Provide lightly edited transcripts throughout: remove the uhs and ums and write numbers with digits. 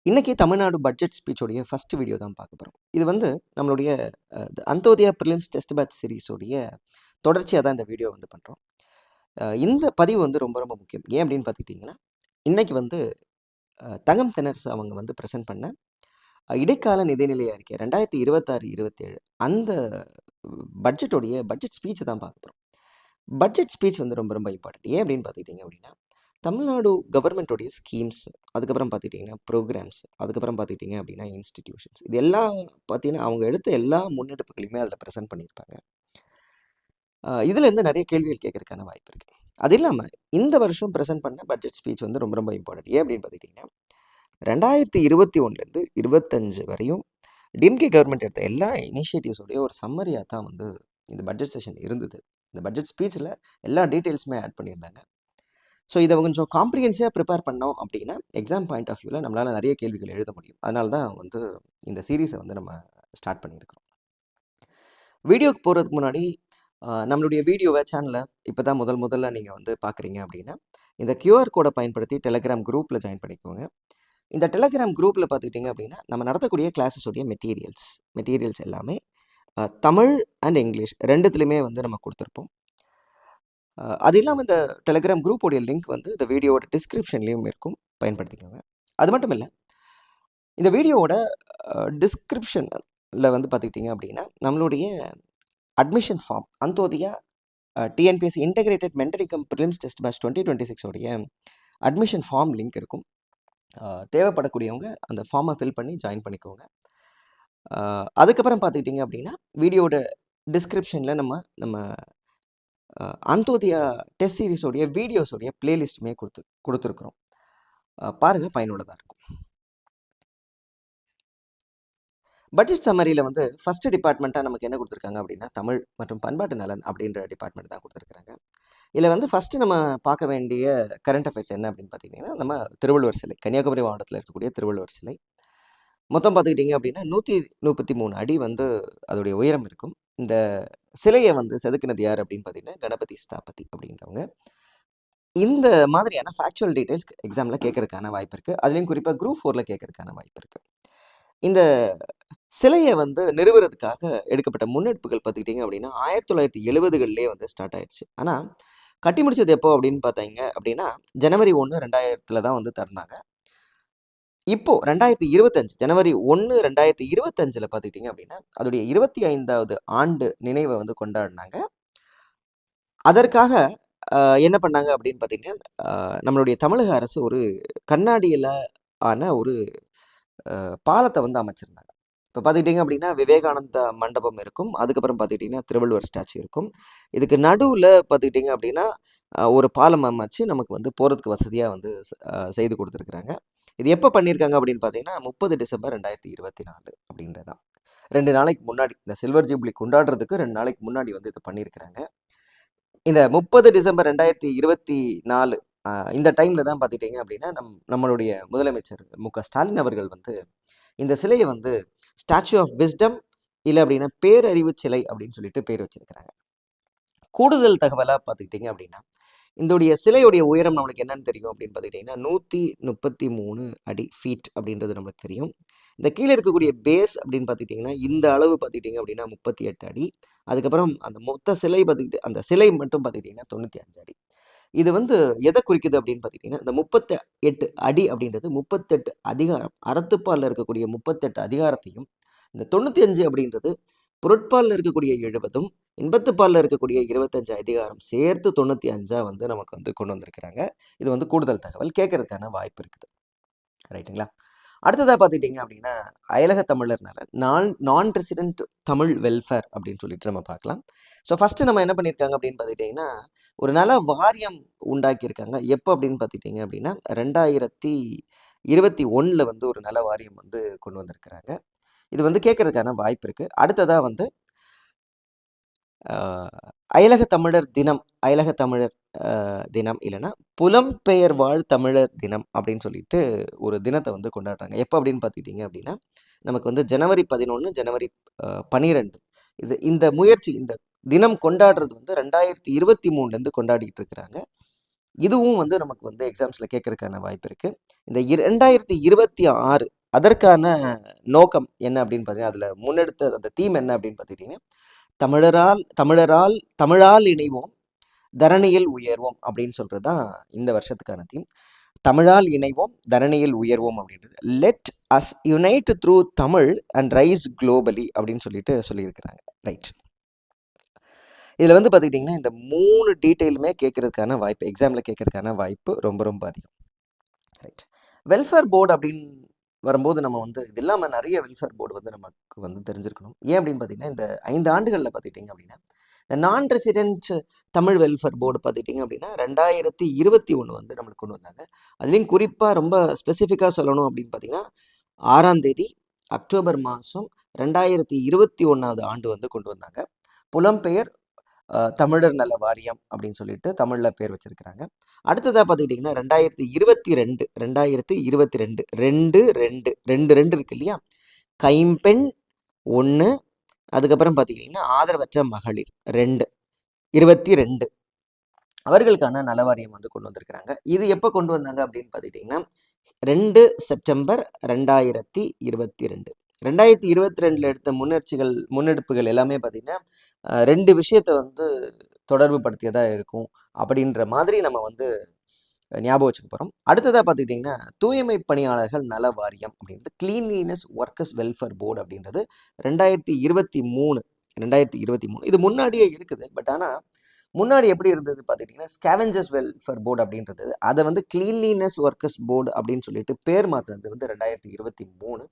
இன்னைக்கு Tamil Nadu budget ஸ்பீச்சோடைய first video தான் பார்க்க போகிறோம். இது வந்து நம்மளுடைய அந்தோதயா ப்ரிலிம்ஸ் டெஸ்ட் பேட்ச் சீரிஸோடைய தொடர்ச்சியாக தான் இந்த வீடியோ வந்து பண்ணுறோம். இந்த பதிவு வந்து ரொம்ப ரொம்ப முக்கியம். ஏன் அப்படின்னு பார்த்துக்கிட்டிங்கன்னா, இன்னைக்கு வந்து தங்கம் தென்னரசு அவங்க வந்து ப்ரெசென்ட் பண்ண இடைக்கால நிதிநிலை அறிக்கை 2026-27 அந்த பட்ஜெட் ஸ்பீச் தான் பார்க்க போகிறோம். பட்ஜெட் ஸ்பீச் வந்து ரொம்ப ரொம்ப இம்பார்ட்டன்ட். ஏன் அப்படின்னு பார்த்துக்கிட்டிங்க அப்படின்னா, தமிழ்நாடு கவர்மெண்ட்டோடைய ஸ்கீம்ஸ், அதுக்கப்புறம் பார்த்துக்கிட்டிங்கன்னா ப்ரோக்ராம்ஸ், அதுக்கப்புறம் பார்த்துக்கிட்டிங்க அப்படின்னா இன்ஸ்டிடியூஷன்ஸ், இது எல்லாம் பார்த்தீங்கன்னா அவங்க எடுத்த எல்லா முன்னெடுப்புகளையுமே அதில் ப்ரெசென்ட் பண்ணியிருப்பாங்க. இதுலேருந்து நிறைய கேள்விகள் கேட்கறதுக்கான வாய்ப்பு இருக்குது. அது இல்லாமல் இந்த வருஷம் ப்ரெசென்ட் பண்ண பட்ஜெட் ஸ்பீச் வந்து ரொம்ப ரொம்ப இம்பார்ட்டன்ட். ஏன் அப்படின்னு பார்த்துக்கிட்டிங்கன்னா 2021 25 வரையும் டிஎம்கே கவர்மெண்ட் எடுத்த எல்லா இனிஷியேட்டிவ்ஸோடைய ஒரு சம்மரியாக தான் வந்து இந்த பட்ஜெட் செஷன் இருந்தது. இந்த பட்ஜெட் ஸ்பீச்சில் எல்லா டீட்டெயில்ஸுமே ஆட் பண்ணியிருந்தாங்க. ஸோ இதை கொஞ்சம் காம்ப்ரிஹென்சிவாக ப்ரிப்பேர் பண்ணோம் அப்படின்னா எக்ஸாம் பாயிண்ட் ஆஃப் வியூவில் நம்மளால் நிறைய கேள்விகள் எழுத முடியும். அதனால தான் வந்து இந்த சீரீஸை வந்து நம்ம ஸ்டார்ட் பண்ணியிருக்கிறோம். வீடியோக்கு போகிறதுக்கு முன்னாடி நம்மளுடைய வீடியோவை சேனலை இப்போ தான் முதல்ல நீங்கள் வந்து பார்க்குறீங்க அப்படின்னா இந்த கியூஆர் கோடை பயன்படுத்தி டெலகிராம் குரூப்பில் ஜாயின் பண்ணிக்கோங்க. இந்த டெலகிராம் குரூப்பில் பார்த்துக்கிட்டிங்க அப்படின்னா நம்ம நடத்தக்கூடிய கிளாஸஸோடைய மெட்டீரியல்ஸ் எல்லாமே தமிழ் அண்ட் இங்கிலீஷ் ரெண்டுத்துலேயுமே வந்து நம்ம கொடுத்துருப்போம். அது இல்லாமல் இந்த டெலகிராம் குரூப்போடைய லிங்க் வந்து இந்த வீடியோவோட டிஸ்கிரிப்ஷன்லேயும் இருக்கும், பயன்படுத்திக்கோங்க. அது மட்டும் இல்லை, இந்த வீடியோவோட டிஸ்கிரிப்ஷனில் வந்து பார்த்துக்கிட்டிங்க அப்படின்னா நம்மளுடைய admission form Anthodaya TNPSC integrated மென்டரிகம் ப்ரிலிம்ஸ் டெஸ்ட் பேட்ச் 2026 உடைய அட்மிஷன் ஃபார்ம் லிங்க் இருக்கும். தேவைப்படக்கூடியவங்க அந்த ஃபார்மை ஃபில் பண்ணி ஜாயின் பண்ணிக்கோங்க. அதுக்கப்புறம் பார்த்துக்கிட்டிங்க அப்படின்னா வீடியோட டிஸ்கிரிப்ஷனில் நம்ம அந்தோதயா டெஸ்ட் சீரிஸோடைய வீடியோஸோடைய பிளேலிஸ்ட்டுமே கொடுத்துருக்குறோம். பாருங்கள், பயனுள்ளதாக இருக்கும். பட்ஜெட் சம்மரியில் வந்து ஃபஸ்ட்டு டிபார்ட்மெண்ட்டாக நமக்கு என்ன கொடுத்துருக்காங்க அப்படின்னா தமிழ் மற்றும் பண்பாட்டு நலன் அப்படின்ற டிபார்ட்மெண்ட் தான் கொடுத்துருக்குறாங்க. இதில் வந்து ஃபஸ்ட்டு நம்ம பார்க்க வேண்டிய கரண்ட் அஃபேர்ஸ் என்ன அப்படின்னு பார்த்தீங்கன்னா, நம்ம திருவள்ளுவர் சிலை, கன்னியாகுமரி மாவட்டத்தில் இருக்கக்கூடிய திருவள்ளுவர் சிலை மொத்தம் பார்த்துக்கிட்டிங்க அப்படின்னா 133 அடி வந்து அதோடைய உயரம் இருக்கும். இந்த சிலையை வந்து செதுக்கினது யார் அப்படின்னு பார்த்தீங்கன்னா கணபதி ஸ்தாபதி அப்படின்றவங்க. இந்த மாதிரியான ஃபேக்சுவல் டீட்டெயில்ஸ் எக்ஸாமில் கேட்கறதுக்கான வாய்ப்பு இருக்குது. அதுலேயும் குறிப்பாக குரூப் 4ல் கேட்கறதுக்கான வாய்ப்பு இருக்குது. இந்த சிலையை வந்து நிறுவுறதுக்காக எடுக்கப்பட்ட முன்னெடுப்புகள் பார்த்துக்கிட்டிங்க அப்படின்னா 1970களிலே வந்து ஸ்டார்ட் ஆயிடுச்சு. ஆனால் கட்டி முடிச்சது எப்போ அப்படின்னு பார்த்தீங்க அப்படின்னா ஜனவரி 1, 2000 தான் வந்து திறந்தாங்க. இப்போ 2025 ஜனவரி 1, 2025 பார்த்துக்கிட்டிங்க அப்படின்னா அதோடைய 25வது ஆண்டு நினைவை வந்து கொண்டாடினாங்க. அதற்காக என்ன பண்ணாங்க அப்படின்னு பார்த்தீங்கன்னா நம்மளுடைய தமிழக அரசு ஒரு கண்ணாடியில் ஆன ஒரு பாலத்தை வந்து அமைச்சிருந்தாங்க. இப்போ பார்த்துக்கிட்டிங்க அப்படின்னா விவேகானந்தா மண்டபம் இருக்கும், அதுக்கப்புறம் பார்த்துக்கிட்டிங்கன்னா திருவள்ளுவர் ஸ்டாச்சு இருக்கும். இதுக்கு நடுவில் பார்த்துக்கிட்டிங்க அப்படின்னா ஒரு பாலம் அமைச்சு நமக்கு வந்து போகிறதுக்கு வசதியாக வந்து செய்து கொடுத்துருக்குறாங்க. இது எப்போ பண்ணியிருக்காங்க அப்படின்னு பார்த்தீங்கன்னா 30 டிசம்பர் 2024 அப்படின்றதான். 2 நாளைக்கு முன்னாடி இந்த சில்வர் ஜூப்ளி கொண்டாடுறதுக்கு 2 நாளைக்கு முன்னாடி வந்து இது பண்ணியிருக்கிறாங்க. இந்த 30 டிசம்பர் 2024 இந்த டைமில் தான் பார்த்துக்கிட்டிங்க அப்படின்னா நம்மளுடைய முதலமைச்சர் மு.க.ஸ்டாலின் அவர்கள் வந்து இந்த சிலையை வந்து ஸ்டாச்சு ஆஃப் விஸ்டம் இல்லை அப்படின்னா பேரறிவு சிலை அப்படின்னு சொல்லிட்டு பேர் வச்சிருக்கிறாங்க. கூடுதல் தகவலாக பார்த்துக்கிட்டிங்க அப்படின்னா இதோடைய சிலையுடைய உயரம் நம்மளுக்கு என்னன்னு தெரியும் அப்படின்னு பார்த்துக்கிட்டிங்கன்னா 133 அடி ஃபீட் அப்படின்றது நம்மளுக்கு தெரியும். இந்த கீழே இருக்கக்கூடிய பேஸ் அப்படின்னு பார்த்துக்கிட்டிங்கன்னா இந்த அளவு பார்த்துக்கிட்டிங்க அப்படின்னா 38 அடி. அதுக்கப்புறம் அந்த மொத்த சிலை பார்த்துக்கிட்டு அந்த சிலை மட்டும் பார்த்துக்கிட்டிங்கன்னா 95 அடி. இது வந்து எதை குறிக்குது அப்படின்னு பார்த்துக்கிட்டிங்கன்னா இந்த 38 அடி அப்படின்றது 38 அதிகாரம், அறத்துப்பாலில் இருக்கக்கூடிய 38 அதிகாரத்தையும், இந்த 95 அப்படின்றது பொருட்பாலில் இருக்கக்கூடிய 70, இன்பத்துப்பாலில் இருக்கக்கூடிய 25 அதிகாரம் சேர்த்து 95 வந்து நமக்கு வந்து கொண்டு வந்திருக்கிறாங்க. இது வந்து கூடுதல் தகவல் கேட்கறதுக்கான வாய்ப்பு இருக்குது. ரைட்டுங்களா? அடுத்ததாக பார்த்துக்கிட்டிங்க அப்படின்னா அயலக தமிழர் நலன், நான் ரெசிடென்ட் தமிழ் வெல்ஃபேர் அப்படின்னு சொல்லிட்டு நம்ம பார்க்கலாம். ஸோ ஃபஸ்ட்டு நம்ம என்ன பண்ணியிருக்காங்க அப்படின்னு பார்த்துக்கிட்டிங்கன்னா ஒரு நல வாரியம் உண்டாக்கியிருக்காங்க. எப்போ அப்படின்னு பார்த்துக்கிட்டிங்க அப்படின்னா 2021 வந்து ஒரு நல வாரியம் வந்து கொண்டு வந்திருக்கிறாங்க. இது வந்து கேட்கறதுக்கான வாய்ப்பு இருக்குது. அடுத்ததாக வந்து அயலக தமிழர் தினம் இல்லைன்னா புலம்பெயர் வாழ் தமிழர் தினம் அப்படின்னு சொல்லிட்டு ஒரு தினத்தை வந்து கொண்டாடுறாங்க. எப்போ அப்படின்னு பார்த்துக்கிட்டிங்க அப்படின்னா நமக்கு வந்து ஜனவரி 11, ஜனவரி 12 இந்த முயற்சி இந்த தினம் கொண்டாடுறது வந்து 2023 கொண்டாடிக்கிட்டு இருக்கிறாங்க. இதுவும் வந்து நமக்கு வந்து எக்ஸாம்ஸில் கேட்கறதுக்கான வாய்ப்பு இருக்குது. இந்த 2026 அதற்கான நோக்கம் என்ன அப்படின்னு பார்த்தீங்கன்னா, அதில் முன்னெடுத்த அந்த தீம் என்ன அப்படின்னு பார்த்துக்கிட்டிங்கன்னா, தமிழால் இணைவோம், தரணியில் உயர்வோம் அப்படின்னு சொல்கிறது தான் இந்த வருஷத்துக்கான தீம். தமிழால் இணைவோம், தரணியில் உயர்வோம் அப்படின்றது. Let us unite through Tamil and rise globally அப்படின்னு சொல்லியிருக்கிறாங்க. ரைட். இதில் வந்து பார்த்துக்கிட்டிங்கன்னா, இந்த 3 டீட்டெயிலுமே கேட்கறதுக்கான வாய்ப்பு, எக்ஸாமில் கேட்கறதுக்கான வாய்ப்பு ரொம்ப ரொம்ப அதிகம். ரைட். வெல்ஃபேர் போர்டு அப்படின்னு வரும்போது நம்ம வந்து இது இல்லாமல் நிறைய வெல்ஃபேர் போர்டு வந்து நமக்கு வந்து தெரிஞ்சிருக்கணும். ஏன் அப்படின்னு பார்த்தீங்கன்னா, இந்த 5 ஆண்டுகளில் பார்த்துக்கிட்டிங்க அப்படின்னா, இந்த non resident Tamil welfare board பார்த்துக்கிட்டிங்க அப்படின்னா 2021 வந்து நம்மளுக்கு கொண்டு வந்தாங்க. அதுலேயும் குறிப்பாக ரொம்ப ஸ்பெசிஃபிக்காக சொல்லணும் அப்படின்னு பார்த்தீங்கன்னா, 6ஆம் தேதி அக்டோபர் மாதம் 2021 ஆண்டு வந்து கொண்டு வந்தாங்க. புலம்பெயர் தமிழர் நல வாரியம் அப்படின்னு சொல்லிட்டு தமிழில் பேர் வச்சிருக்கிறாங்க. அடுத்ததாக பார்த்துக்கிட்டிங்கன்னா 2022 ரெண்டு இருக்கு இல்லையா, கைம்பெண் 1, அதுக்கப்புறம் பார்த்துக்கிட்டிங்கன்னா ஆதரவற்ற மகளிர் 22 அவர்களுக்கான நலவாரியம் வந்து கொண்டு வந்திருக்கிறாங்க. இது எப்போ கொண்டு வந்தாங்க அப்படின்னு பார்த்துக்கிட்டிங்கன்னா 2 செப்டம்பர் 2022. 2022 எடுத்த முன்னெடுப்புகள் எல்லாமே பார்த்திங்கன்னா 2 விஷயத்தை வந்து தொடர்பு படுத்தியதாக இருக்கும் அப்படின்ற மாதிரி நம்ம வந்து ஞாபகம் வச்சுக்க போகிறோம். அடுத்ததாக பார்த்துக்கிட்டிங்கன்னா தூய்மை பணியாளர்கள் நல வாரியம் அப்படின்றது, கிளீன்லினஸ் ஒர்க்கர்ஸ் வெல்ஃபேர் போர்டு அப்படின்றது 2023 இது முன்னாடியே இருக்குது. பட் ஆனால் முன்னாடி எப்படி இருந்தது பார்த்துக்கிட்டிங்கன்னா ஸ்கேவெஞ்சர்ஸ் வெல்ஃபேர் போர்டு அப்படின்றது, அதை வந்து கிளீன்லினஸ் ஒர்க்கர்ஸ் போர்டு அப்படின்னு சொல்லிட்டு பேர் மாற்றினது வந்து 2023.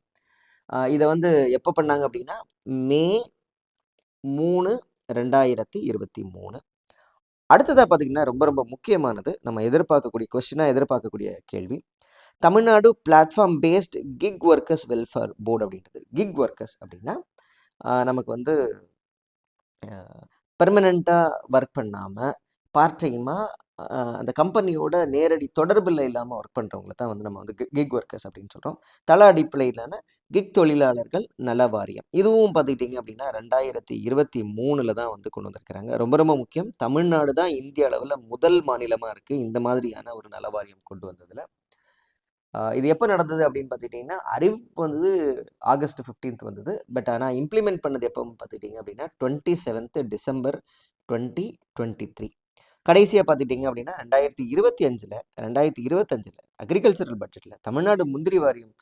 இதை வந்து எப்போ பண்ணாங்க அப்படின்னா மே 3, 2023. அடுத்ததாக பார்த்திங்கன்னா ரொம்ப ரொம்ப முக்கியமானது, நம்ம எதிர்பார்க்கக்கூடிய கேள்வி, Tamil Nadu platform based gig workers welfare board அப்படின்றது. கிக் ஒர்க்கர்ஸ் அப்படின்னா நமக்கு வந்து பெர்மனெண்ட்டாக ஒர்க் பண்ணாமல் பார்ட் டைமாக அந்த கம்பெனியோட நேரடி தொடர்பில் இல்லாமல் ஒர்க் பண்ணுறவங்கள தான் வந்து நம்ம வந்து கிக் ஒர்க்கர்ஸ் அப்படின்னு சொல்கிறோம். தள அடிப்படையிலான கிக் தொழிலாளர்கள் நல வாரியம், இதுவும் பார்த்துக்கிட்டிங்க அப்படின்னா 2023 தான் வந்து கொண்டு வந்திருக்கிறாங்க. ரொம்ப ரொம்ப முக்கியம், தமிழ்நாடு தான் இந்திய அளவில் முதல் மாநிலமாக இருக்குது இந்த மாதிரியான ஒரு நல வாரியம் கொண்டு வந்ததில். இது எப்போ நடந்தது அப்படின்னு பார்த்துக்கிட்டிங்கன்னா, அறிவிப்பு வந்து ஆகஸ்ட் 15 வந்தது. பட் ஆனால் இம்ப்ளிமெண்ட் பண்ணது எப்போன்னு பார்த்துக்கிட்டிங்க அப்படின்னா 27 டிசம்பர் 2023. கடைசியாக பார்த்துட்டிங்க அப்படின்னா 2025 அக்ரிகல்ச்சரல் பட்ஜெட்டில் தமிழ்நாடு முந்திரி வாரியம்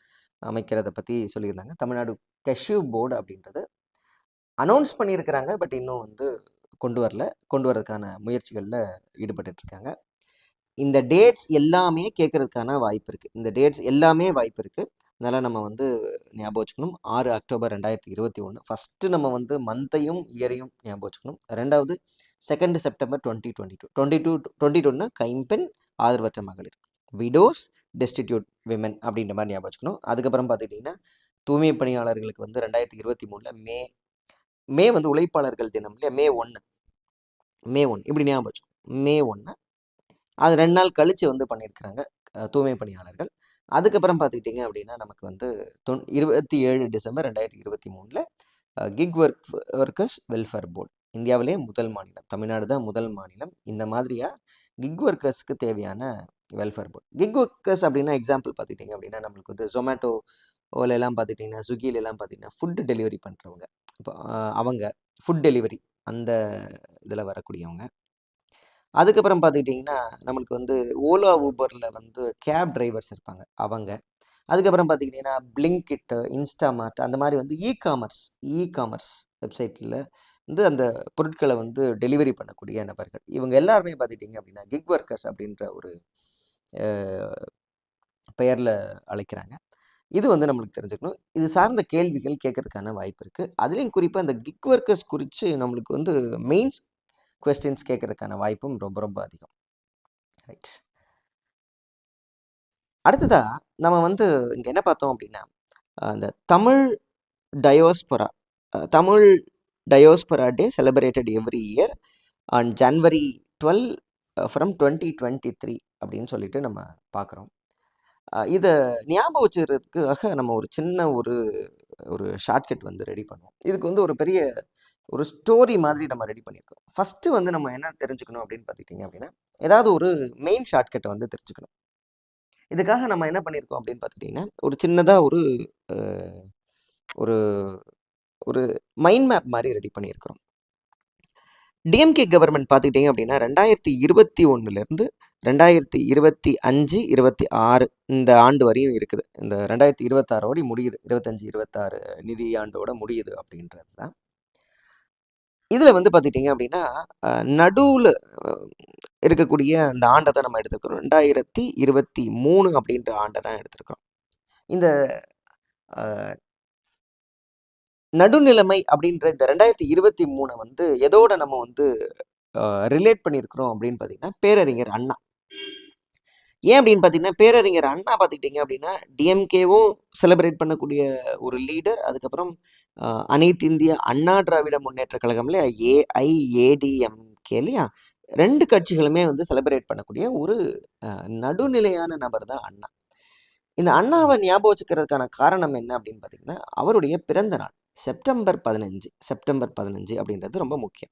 அமைக்கிறத பற்றி சொல்லியிருந்தாங்க. தமிழ்நாடு கெஷ்யூ போர்டு அப்படின்றது அனௌன்ஸ் பண்ணியிருக்கிறாங்க. பட் இன்னும் வந்து கொண்டு வரதுக்கான முயற்சிகளில் ஈடுபட்டுருக்காங்க. இந்த டேட்ஸ் எல்லாமே கேட்கறதுக்கான வாய்ப்பு இருக்குது. அதனால் நம்ம வந்து ஞாபகம் வச்சுக்கணும். 6 அக்டோபர் 2021 ஃபஸ்ட்டு நம்ம வந்து மந்த்தையும் இயரையும் ஞாபகம் வச்சுக்கணும். 2வது 2 செப்டம்பர் 2022 கைம்பெண் ஆதரவற்ற மகளிர், விடோஸ் டெஸ்டிடியூட் விமன் அப்படின்ற மாதிரி ஞாபகம் வச்சுக்கணும். அதுக்கப்புறம் பார்த்துக்கிட்டிங்கன்னா தூய்மை பணியாளர்களுக்கு வந்து 2023 மே வந்து உழைப்பாளர்கள் தினம் இல்லையா, மே 1 இப்படி ஞாபகம் வச்சுக்கணும். மே 1 அது 2 நாள் கழித்து வந்து பண்ணியிருக்கிறாங்க தூய்மை பணியாளர்கள். அதுக்கப்புறம் பார்த்துக்கிட்டிங்க அப்படின்னா நமக்கு வந்து 27 December 2023 kick workers welfare board, இந்தியாவிலே முதல் மாநிலம், தமிழ்நாடு தான் முதல் மாநிலம். இந்த மாதிரியாக கிக் ஒர்க்கர்ஸ்க்கு தேவையான வெல்ஃபேர் போர்டு. கிக் ஒர்க்கர்ஸ் அப்படின்னா எக்ஸாம்பிள் பார்த்துக்கிட்டிங்க அப்படின்னா நம்மளுக்கு வந்து ஜொமேட்டோவிலெல்லாம் பார்த்துக்கிட்டிங்கன்னா, ஸ்விக்கிலெலாம் பார்த்திங்கன்னா ஃபுட்டு டெலிவரி பண்ணுறவங்க, இப்போ அவங்க ஃபுட் டெலிவரி அந்த இதில் வரக்கூடியவங்க. அதுக்கப்புறம் பார்த்துக்கிட்டிங்கன்னா நம்மளுக்கு வந்து ஓலா ஊபரில் வந்து கேப் டிரைவர்ஸ் இருப்பாங்க அவங்க. அதுக்கப்புறம் பார்த்துக்கிட்டிங்கன்னா பிளிங்கிட்டு, இன்ஸ்டாமார்ட் அந்த மாதிரி வந்து இ காமர்ஸ் வெப்சைட்டில் வந்து அந்த பொருட்களை வந்து டெலிவரி பண்ணக்கூடிய நபர்கள், இவங்க எல்லாருமே பார்த்துக்கிட்டிங்க அப்படின்னா கிக் ஒர்க்கர்ஸ் அப்படின்ற ஒரு பெயரில் அழைக்கிறாங்க. இது வந்து நம்மளுக்கு தெரிஞ்சுக்கணும். இது சார்ந்த கேள்விகள் கேட்கறதுக்கான வாய்ப்பு இருக்குது. அதுலேயும் குறிப்பாக இந்த கிக் ஒர்க்கர்ஸ் குறித்து நம்மளுக்கு வந்து மெயின்ஸ் கொஸ்டின்ஸ் கேட்கறதுக்கான வாய்ப்பும் ரொம்ப ரொம்ப அதிகம். ரைட். அடுத்ததாக நம்ம வந்து இங்கே என்ன பார்த்தோம் அப்படின்னா, அந்த Tamil diaspora day celebrated every year on January 12 from 2023 அப்படின்னு சொல்லிட்டு நம்ம பார்க்குறோம். இதை ஞாபகம் வச்சுக்கிறதுக்காக நம்ம ஒரு சின்ன ஒரு ஷார்ட்கட் வந்து ரெடி பண்ணுவோம். இதுக்கு வந்து ஒரு பெரிய ஒரு ஸ்டோரி மாதிரி நம்ம ரெடி பண்ணியிருக்கோம். ஃபஸ்ட்டு வந்து நம்ம என்ன தெரிஞ்சுக்கணும் அப்படின்னு பார்த்துக்கிட்டிங்க அப்படின்னா, ஏதாவது ஒரு மெயின் ஷார்ட்கட்டை வந்து தெரிஞ்சுக்கணும். இதுக்காக நம்ம என்ன பண்ணியிருக்கோம் அப்படின்னு பார்த்துக்கிட்டிங்கன்னா, ஒரு சின்னதாக அ ஒரு ஒரு மைண்ட் மேப் மாரி ரெடி பண்ணியிருக்கிறோம். டிஎம்கே கவர்மெண்ட் பார்த்துக்கிட்டிங்க அப்படின்னா 2021லேருந்து 2025, 26 இந்த ஆண்டு வரையும் இருக்குது. இந்த 2026ஓட முடியுது. 25, 26 நிதியாண்டோட முடியுது அப்படின்றது தான். இதில் வந்து பார்த்துக்கிட்டிங்க அப்படின்னா நடுவில் இருக்கக்கூடிய அந்த ஆண்டை தான் நம்ம எடுத்துருக்கிறோம். 2023 அப்படின்ற ஆண்டை தான் எடுத்திருக்கிறோம். இந்த நடுநிலைமை அப்படின்ற இந்த 2023 வந்து எதோட நம்ம வந்து ரிலேட் பண்ணியிருக்கிறோம் அப்படின்னு பார்த்தீங்கன்னா பேரறிஞர் அண்ணா. ஏன் அப்படின்னு பார்த்தீங்கன்னா பேரறிஞர் அண்ணா பார்த்துக்கிட்டிங்க அப்படின்னா டிஎம்கேவும் செலிப்ரேட் பண்ணக்கூடிய ஒரு லீடர். அதுக்கப்புறம் அனைத்து இந்திய அண்ணா திராவிட முன்னேற்ற கழகம்ல ஏஐஏடிஎம்கே இல்லையா, 2 கட்சிகளுமே வந்து செலிப்ரேட் பண்ணக்கூடிய ஒரு நடுநிலையான நபர் தான் அண்ணா. இந்த அண்ணாவை ஞாபகம் வச்சுக்கிறதுக்கான காரணம் என்ன அப்படின்னு பார்த்தீங்கன்னா அவருடைய பிறந்த நாள் செப்டம்பர் 15 அப்படின்றது ரொம்ப முக்கியம்.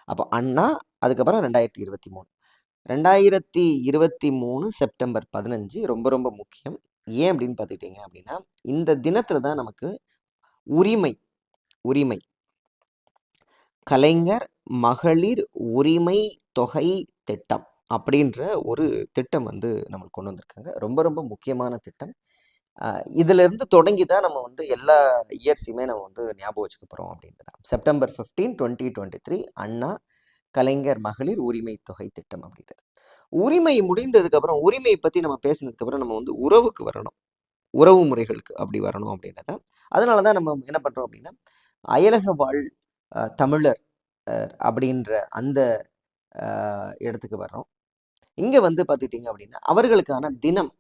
அப்போ அண்ணா, அதுக்கப்புறம் 2023 செப்டம்பர் 15 ரொம்ப ரொம்ப முக்கியம். ஏன் அப்படின்னு பார்த்துக்கிட்டிங்க அப்படின்னா இந்த தினத்தில் தான் நமக்கு உரிமை உரிமை கலைஞர் மகளிர் உரிமை தொகை திட்டம் அப்படின்ற ஒரு திட்டம் வந்து நம்மளுக்கு கொண்டு வந்திருக்காங்க. ரொம்ப ரொம்ப முக்கியமான திட்டம். இதிலிருந்து தொடங்கி தான் நம்ம வந்து எல்லா இயர்ஸுமே நம்ம வந்து ஞாபகம் வச்சுக்க போகிறோம் அப்படின்ட்டு தான். செப்டம்பர் 15, 2023 அண்ணா கலைஞர் மகளிர் உரிமை தொகை திட்டம் அப்படின்றது. உரிமை முடிந்ததுக்கப்புறம் உரிமை பற்றி நம்ம பேசினதுக்கப்புறம் நம்ம வந்து உறவுக்கு வரணும், உறவு முறைகளுக்கு அப்படி வரணும் அப்படின்றத. அதனால தான் நம்ம என்ன பண்ணுறோம் அப்படின்னா அயலக வாழ் தமிழர் அப்படின்ற அந்த இடத்துக்கு வர்றோம். இங்கே வந்து பார்த்துக்கிட்டிங்க அப்படின்னா அவர்களுக்கான தினம்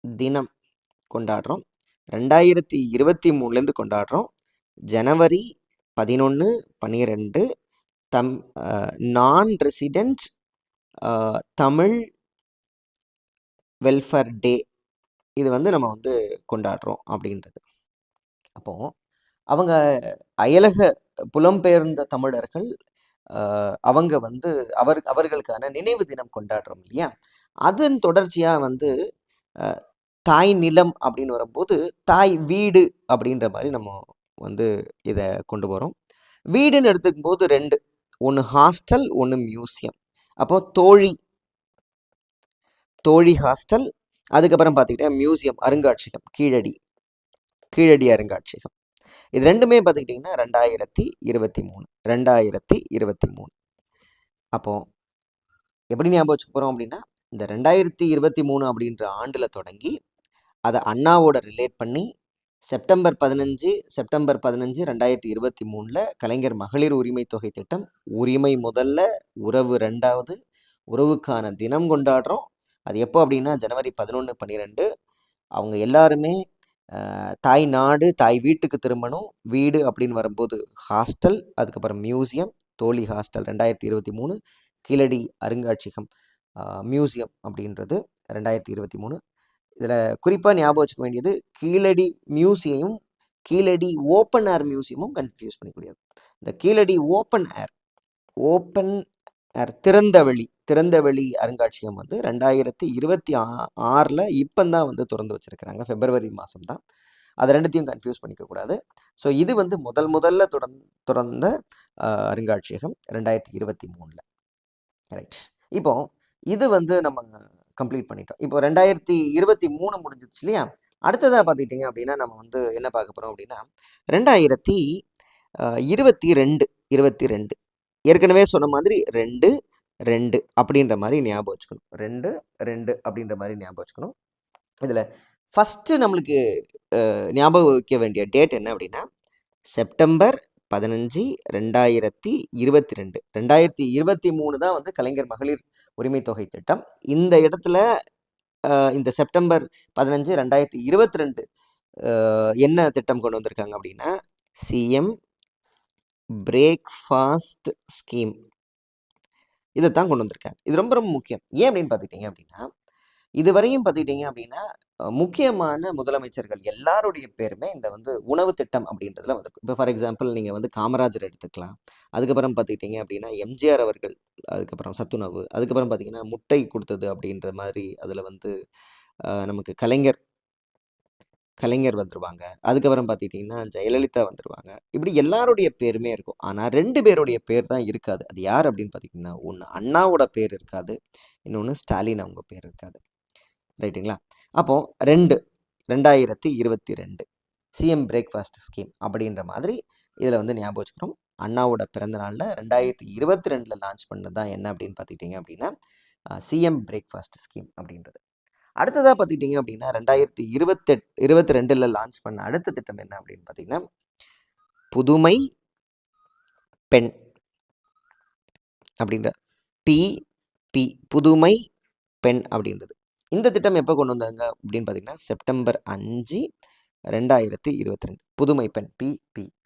தினம் கொண்டாடுறோம். 2023லேருந்து கொண்டாடுறோம். ஜனவரி 11, 12 நான் ரெசிடென்ட் தமிழ் வெல்ஃபேர் டே இது வந்து நம்ம வந்து கொண்டாடுறோம் அப்படின்றது. அப்போது அவங்க அயலக புலம்பெயர்ந்த தமிழர்கள் அவங்க வந்து அவர்களுக்கான நினைவு தினம் கொண்டாடுறோம் இல்லையா, அதன் தொடர்ச்சியாக வந்து தாய் நிலம் அப்படின்னு வரும்போது தாய் வீடு அப்படின்ற மாதிரி நம்ம வந்து இதை கொண்டு வரோம். வீடுன்னு எடுத்துக்கும் போது 2, ஒன்று ஹாஸ்டல், ஒன்று மியூசியம். அப்போ தோழி ஹாஸ்டல், அதுக்கப்புறம் பார்த்துக்கிட்டா மியூசியம் அருங்காட்சியகம் கீழடி அருங்காட்சியகம். இது ரெண்டுமே பார்த்துக்கிட்டிங்கன்னா 2023. அப்போ எப்படி ஞாபகம் வச்சுக்க போகிறோம் அப்படின்னா இந்த 2023 அப்படின்ற ஆண்டில் தொடங்கி அதை அண்ணாவோட ரிலேட் பண்ணி செப்டம்பர் 15, 2023 கலைஞர் மகளிர் உரிமை தொகை திட்டம். உரிமை முதல்ல, உறவு 2வது, உறவுக்கான தினம் கொண்டாடுறோம். அது எப்போ அப்படின்னா ஜனவரி 11, 12. அவங்க எல்லாருமே தாய் நாடு தாய் வீட்டுக்கு திரும்பணும். வீடு அப்படின்னு வரும்போது ஹாஸ்டல், அதுக்கப்புறம் மியூசியம், தோழி ஹாஸ்டல் 2023, கீழடி அருங்காட்சியகம் மியூசியம் அப்படின்றது 2023. இதில் குறிப்பாக ஞாபகம் வச்சுக்க வேண்டியது கீழடி மியூசியமும் கீழடி ஓப்பன் ஏர் மியூசியமும் கன்ஃபியூஸ் பண்ணிக்கூடியது. இந்த கீழடி ஓப்பன் ஏர் திறந்தவெளி அருங்காட்சியகம் வந்து 2026 இப்போந்தான் வந்து திறந்து வச்சுருக்கிறாங்க. பிப்ரவரி மாதம் தான். அது ரெண்டுத்தையும் கன்ஃபியூஸ் பண்ணிக்கக்கூடாது. ஸோ இது வந்து முதல்ல திறந்த அருங்காட்சியகம் 2023. ரைட். இப்போ இது வந்து நம்ம கம்ப்ளீட் பண்ணிட்டோம். இப்போ 2023 முடிஞ்சிச்சு இல்லையா, அடுத்ததாக பார்த்துக்கிட்டிங்க அப்படின்னா நம்ம வந்து என்ன பார்க்க போகிறோம் அப்படின்னா 2022 ஏற்கனவே சொன்ன மாதிரி 2 அப்படின்ற மாதிரி ஞாபகம் வச்சுக்கணும். 2 அப்படின்ற மாதிரி ஞாபகம் வச்சுக்கணும். இதில் ஃபஸ்ட்டு நம்மளுக்கு ஞாபகம் வைக்க வேண்டிய டேட் என்ன அப்படின்னா செப்டம்பர் 15, 2022. 2023 தான் வந்து கலைஞர் மகளிர் உரிமை தொகை திட்டம். இந்த இடத்துல இந்த செப்டம்பர் 15, 2022 என்ன திட்டம் கொண்டு வந்திருக்காங்க அப்படின்னா சிஎம் பிரேக்ஃபாஸ்ட் ஸ்கீம். இதை தான் கொண்டு வந்திருக்காங்க. இது ரொம்ப ரொம்ப முக்கியம். ஏன் அப்படின்னு பார்த்துக்கிட்டிங்க அப்படின்னா இதுவரையும் பார்த்துக்கிட்டிங்க அப்படின்னா முக்கியமான முதலமைச்சர்கள் எல்லாருடைய பேருமே இந்த வந்து உணவு திட்டம் அப்படின்றதுல வந்திருக்கு. இப்போ ஃபார் எக்ஸாம்பிள் நீங்கள் வந்து காமராஜர் எடுத்துக்கலாம். அதுக்கப்புறம் பார்த்துக்கிட்டிங்க அப்படின்னா எம்ஜிஆர் அவர்கள், அதுக்கப்புறம் சத்துணவு, அதுக்கப்புறம் பார்த்தீங்கன்னா முட்டை கொடுத்தது அப்படின்ற மாதிரி அதில் வந்து நமக்கு கலைஞர் வந்துருவாங்க. அதுக்கப்புறம் பார்த்துக்கிட்டிங்கன்னா ஜெயலலிதா வந்துருவாங்க. இப்படி எல்லாருடைய பேருமே இருக்கும். ஆனால் 2 பேருடைய பேர் தான் இருக்காது. அது யார் அப்படின்னு பார்த்தீங்கன்னா, ஒன்று அண்ணாவோட பேர் இருக்காது, இன்னொன்று ஸ்டாலின் அவங்க பேர் இருக்காது. ரைட்டுங்களா? அப்போது 2022 சிஎம் பிரேக்ஃபாஸ்ட் ஸ்கீம் அப்படின்ற மாதிரி இதில் வந்து ஞாபகம் வச்சுக்கிறோம். அண்ணாவோட பிறந்த நாளில் 2022 லான்ச் பண்ணது தான் என்ன அப்படின்னு பார்த்துக்கிட்டிங்க அப்படின்னா சிஎம் பிரேக்ஃபாஸ்ட் ஸ்கீம் அப்படின்றது. அடுத்ததாக பார்த்துக்கிட்டிங்க அப்படின்னா 2022 லான்ச் பண்ண அடுத்த திட்டம் என்ன அப்படின்னு பார்த்தீங்கன்னா புதுமை பெண் அப்படின்ற பி புதுமை பெண் அப்படின்றது. இந்த திட்டம் எப்போ கொண்டு வந்தாங்க அப்படின்னு பார்த்தீங்கன்னா செப்டம்பர் 5, 2022 புதுமை பெண் பி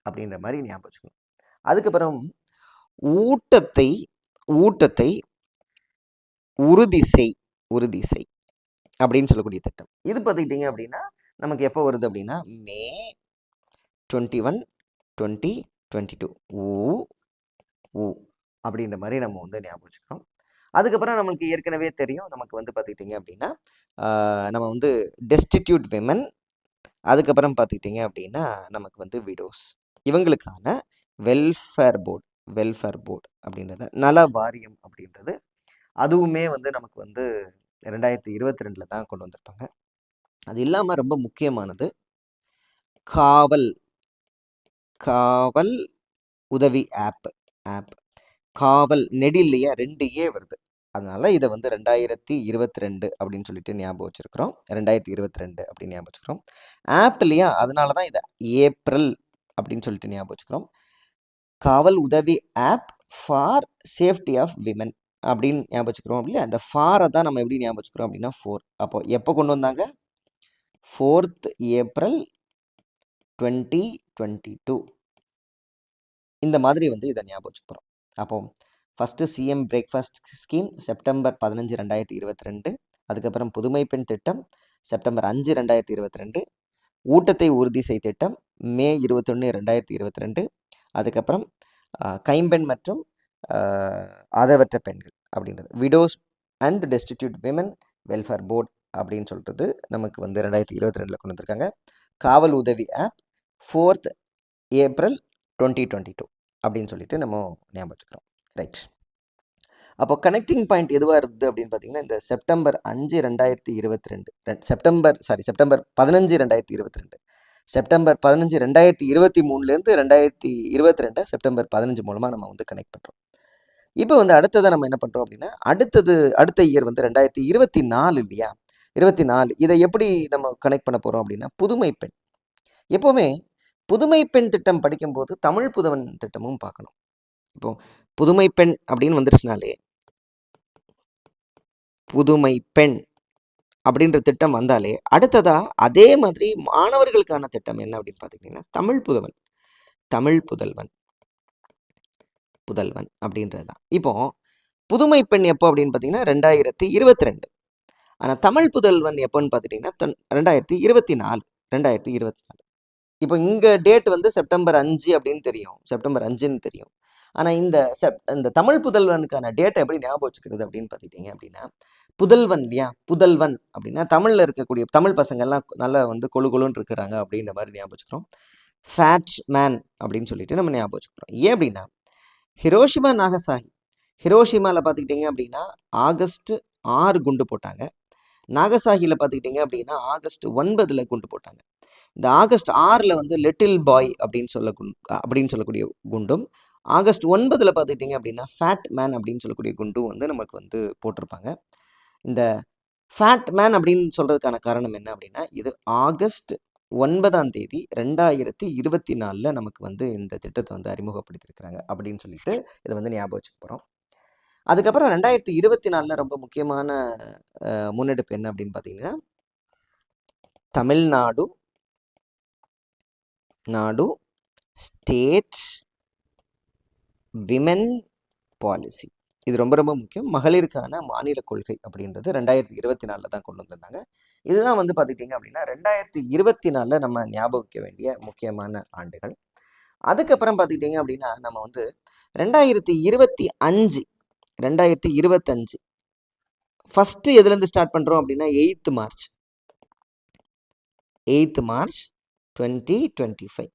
அப்படின்ற மாதிரி ஞாபகம் வச்சுக்கணும். அதுக்கப்புறம் ஊட்டத்தை உறுதி செய் அப்படின்னு சொல்லக்கூடிய திட்டம். இது பார்த்துக்கிட்டிங்க அப்படின்னா நமக்கு எப்போ வருது அப்படின்னா மே 21, 2022 ஊ அப்படின்ற மாதிரி நம்ம வந்து ஞாபகம் வச்சுக்கிறோம். அதுக்கப்புறம் நம்மளுக்கு ஏற்கனவே தெரியும், நமக்கு வந்து பார்த்துக்கிட்டிங்க அப்படின்னா நம்ம வந்து டெஸ்டிடியூட் விமன், அதுக்கப்புறம் பார்த்துக்கிட்டிங்க அப்படின்னா நமக்கு வந்து விடோஸ், இவங்களுக்கான வெல்ஃபேர் போர்டு அப்படின்றத நல வாரியம் அப்படின்றது அதுவுமே வந்து நமக்கு வந்து 2022 தான் கொண்டு வந்திருப்பாங்க. அது இல்லாமல் ரொம்ப முக்கியமானது காவல் உதவி ஆப் காவல் நெடில்லையே 2 வருது. அதனால இதை வந்து 2022 அப்படின்னு சொல்லிட்டு ஞாபகம் வச்சுருக்கிறோம். 2022 அப்படின்னு ஞாபகம் வச்சுக்கிறோம். ஆப் இல்லையா, அதனால தான் இதை ஏப்ரல் அப்படின்னு சொல்லிட்டு ஞாபகம் வச்சுக்கிறோம். Kaval Uthavi app for safety of women அப்படின்னு ஞாபகம் வச்சுக்கிறோம். அப்படி அந்த ஃபாரை தான் நம்ம எப்படி ஞாபகம் வச்சுக்கிறோம் அப்படின்னா 4. அப்போ எப்போ கொண்டு வந்தாங்க? 4th April 2022. இந்த மாதிரி வந்து இதை ஞாபகம் வச்சுக்கிறோம். அப்போ first CM breakfast scheme September 15, 2022. அதுக்கப்புறம் புதுமை பெண் திட்டம் செப்டம்பர் 5, 2022. ஊட்டத்தை உறுதி செய் திட்டம் மே 21, 2022. அதுக்கப்புறம் கைம்பெண் மற்றும் ஆதரவற்ற பெண்கள் அப்படின்றது widows and destitute women welfare board அப்படின்னு சொல்கிறது நமக்கு வந்து 2022 கொண்டு வந்திருக்காங்க. காவல் உதவி ஆப் 4th ஏப்ரல் 2022 அப்படின்னு சொல்லிட்டு நம்ம ஞாபகம் வச்சுக்கிறோம். ரைட். அப்போ கனெக்டிங் பாயிண்ட் எதுவாக இருக்குது அப்படின்னு பார்த்தீங்கன்னா இந்த செப்டம்பர் 5, 2022 செப்டம்பர் 15, 2022 செப்டம்பர் 15, 2023 2022 செப்டம்பர் 15 மூலமாக நம்ம வந்து கனெக்ட் பண்ணுறோம். இப்போ வந்து அடுத்ததை நம்ம என்ன பண்ணுறோம் அப்படின்னா அடுத்த இயர் வந்து 2024 இல்லையா, 24 இதை எப்படி நம்ம கனெக்ட் பண்ண போகிறோம் அப்படின்னா புதுமை பெண். எப்போவுமே புதுமை பெண் திட்டம் படிக்கும்போது தமிழ் புதவன் திட்டமும் பார்க்கணும். இப்போ புதுமை பெண் அப்படின்னு வந்துருச்சுனாலே புதுமை பெண் அப்படின்ற திட்டம் வந்தாலே அடுத்ததா அதே மாதிரி மாணவர்களுக்கான திட்டம் என்ன அப்படின்னு பார்த்துக்கிட்டிங்கன்னா தமிழ் புதல்வன் அப்படின்றது தான். இப்போ புதுமை பெண் எப்போ அப்படின்னு பார்த்தீங்கன்னா 2022. ஆனால் தமிழ் புதல்வன் எப்போன்னு பார்த்துட்டிங்கன்னா 2024. இப்போ இங்கே டேட் வந்து செப்டம்பர் 5 அப்படின்னு தெரியும், செப்டம்பர் 5ன்னு தெரியும். ஆனால் இந்த தமிழ் புதல்வனுக்கான டேட்டை எப்படி ஞாபகம் வச்சுக்கிறது அப்படின்னு பார்த்துக்கிட்டிங்க அப்படின்னா புதல்வன் இல்லையா, புதல்வன் அப்படின்னா தமிழில் இருக்கக்கூடிய தமிழ் பசங்கள்லாம் நல்லா வந்து கொழுன்னு இருக்கிறாங்க அப்படின்ற மாதிரி ஞாபகம் வச்சுக்கிறோம். ஃபேட் மேன் அப்படின்னு சொல்லிட்டு நம்ம ஞாபகம் வச்சுக்கிறோம். ஏன் அப்படின்னா ஹிரோஷிமாவில் பார்த்துக்கிட்டிங்க அப்படின்னா ஆகஸ்ட் 6 குண்டு போட்டாங்க. நாகசாகியில் பார்த்துக்கிட்டிங்க அப்படின்னா ஆகஸ்ட் 9 குண்டு போட்டாங்க. இந்த ஆகஸ்ட் 6 வந்து லிட்டில் பாய் அப்படின்னு சொல்லக்கூடிய குண்டும், ஆகஸ்ட் 9 பார்த்துக்கிட்டிங்க அப்படின்னா ஃபேட் மேன் அப்படின்னு சொல்லக்கூடிய குண்டும் வந்து நமக்கு வந்து போட்டிருப்பாங்க. இந்த ஃபேட் மேன் அப்படின்னு சொல்கிறதுக்கான காரணம் என்ன அப்படின்னா இது ஆகஸ்ட் 9 2024 நமக்கு வந்து இந்த திட்டத்தை வந்து அறிமுகப்படுத்தியிருக்கிறாங்க அப்படின்னு சொல்லிட்டு இதை வந்து ஞாபகம் வச்சுக்க போகிறோம். அதுக்கப்புறம் 2024 ரொம்ப முக்கியமான முன்னெடுப்பு என்ன அப்படின்னு பார்த்தீங்கன்னா தமிழ்நாடு ஸ்டேட் விமென் பாலிசி இது ரொம்ப ரொம்ப முக்கியம். மகளிருக்கான மாநில கொள்கை அப்படின்றது 2024 தான் கொண்டு வந்திருந்தாங்க. இதுதான் வந்து பார்த்துக்கிட்டிங்க அப்படின்னா 2024 நம்ம ஞாபகம் வைக்க வேண்டிய முக்கியமான ஆண்டுகள். அதுக்கப்புறம் பார்த்துக்கிட்டிங்க அப்படின்னா நம்ம வந்து 2025 2025 ஃபஸ்ட்டு எதுலேருந்து ஸ்டார்ட் பண்ணுறோம் அப்படின்னா 8th மார்ச் 2025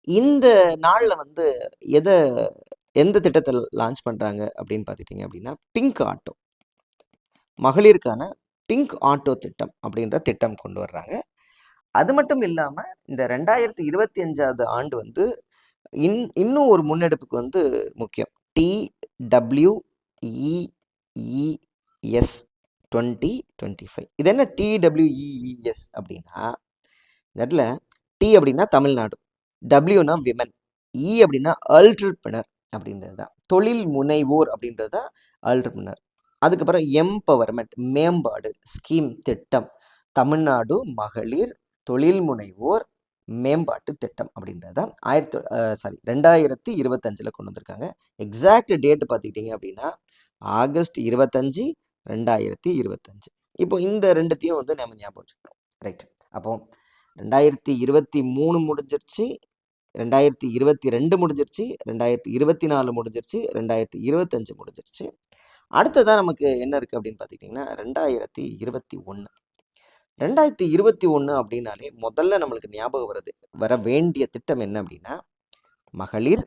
இந்த நாளில் வந்து எந்த திட்டத்தை லான்ச் பண்ணுறாங்க அப்படின்னு பார்த்துட்டிங்க அப்படின்னா பிங்க் ஆட்டோ, மகளிருக்கான பிங்க் ஆட்டோ திட்டம் அப்படின்ற திட்டம் கொண்டு வர்றாங்க. அது மட்டும் இல்லாமல் இந்த 2025 ஆண்டு வந்து இன்னும் ஒரு முன்னெடுப்புக்கு வந்து முக்கியம். TWEES 2025. இது என்ன TWEES அப்படின்னா, இந்த இடத்துல டி அப்படின்னா தமிழ்நாடு, டபிள்யூனா விமன், இ அப்படின்னா அல்ட்ரப்ரனர் அப்படின்றது தான், தொழில் முனைவோர் அப்படின்றது தான் அல்ட்ரப்ரனர். அதுக்கப்புறம் எம்பவர்மெண்ட், மேம்பாடு, ஸ்கீம், திட்டம், தமிழ்நாடு மகளிர் தொழில் முனைவோர் மேம்பாட்டு திட்டம் அப்படின்றது தான் 2025 கொண்டு வந்திருக்காங்க. எக்ஸாக்ட் டேட்டு பார்த்துக்கிட்டிங்க அப்படின்னா ஆகஸ்ட் 25, 2025. இப்போ இந்த ரெண்டுத்தையும் வந்து நம்ம ஞாபகம் வச்சுக்கிறோம். ரைட். அப்போ 2023 முடிஞ்சிருச்சு, 2022 முடிஞ்சிருச்சு, 2024 முடிஞ்சிருச்சு, 2025 முடிஞ்சிருச்சு. அடுத்ததான் நமக்கு என்ன இருக்குது அப்படின்னு பார்த்துக்கிட்டிங்கன்னா 2021. 2021 அப்படின்னாலே முதல்ல நம்மளுக்கு ஞாபகம் வர வேண்டிய திட்டம் என்ன அப்படின்னா மகளிர்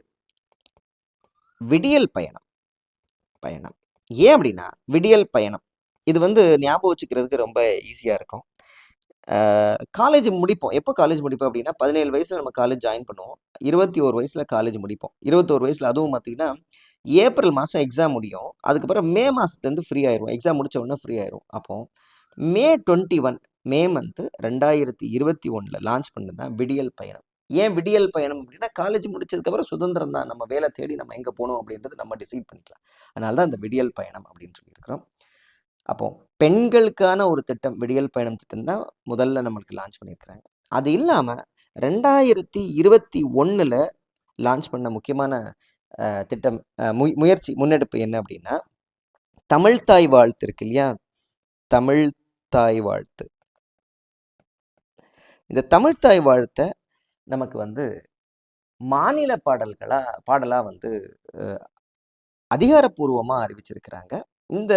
விடியல் பயணம். ஏன் அப்படின்னா விடியல் பயணம் இது வந்து ஞாபகம் வச்சுக்கிறதுக்கு ரொம்ப ஈஸியாக இருக்கும். காலேஜ் முடிப்போம். எப்போ காலேஜ் முடிப்போம் அப்படின்னா 17 வயசில் நம்ம காலேஜ் ஜாயின் பண்ணுவோம். 21 வயசில் காலேஜ் முடிப்போம். 21 வயசில் அதுவும் பார்த்தீங்கன்னா ஏப்ரல் மாதம் எக்ஸாம் முடியும். அதுக்கப்புறம் மே மாதத்துலேருந்து ஃப்ரீ ஆயிரும். எக்ஸாம் முடித்த உடனே ஃப்ரீ ஆயிரும். அப்போது மே 21 மே மந்த்து 2021 லான்ச் பண்ணது தான் விடியல் பயணம். ஏன் விடியல் பயணம் அப்படின்னா காலேஜ் முடிச்சதுக்கப்புறம் சுதந்திரம் தான், நம்ம வேலை தேடி நம்ம எங்கே போகணும் அப்படின்றது நம்ம டிசைட் பண்ணிக்கலாம். அதனால தான் இந்த விடியல் பயணம் அப்படின்னு சொல்லியிருக்கிறோம். அப்போ பெண்களுக்கான ஒரு திட்டம் விடியல் பயணம் திட்டம் தான் முதல்ல நம்மளுக்கு லான்ச் பண்ணியிருக்கிறாங்க. அது இல்லாமல் 2021 லான்ச் பண்ண முக்கியமான திட்டம் முயற்சி முன்னெடுப்பு என்ன அப்படின்னா தமிழ்த்தாய் வாழ்த்து இருக்கு இல்லையா, தமிழ்த்தாய் வாழ்த்து. இந்த தமிழ்த்தாய் வாழ்த்தை நமக்கு வந்து மாநில பாடலாக வந்து அதிகாரப்பூர்வமாக அறிவிச்சிருக்கிறாங்க. இந்த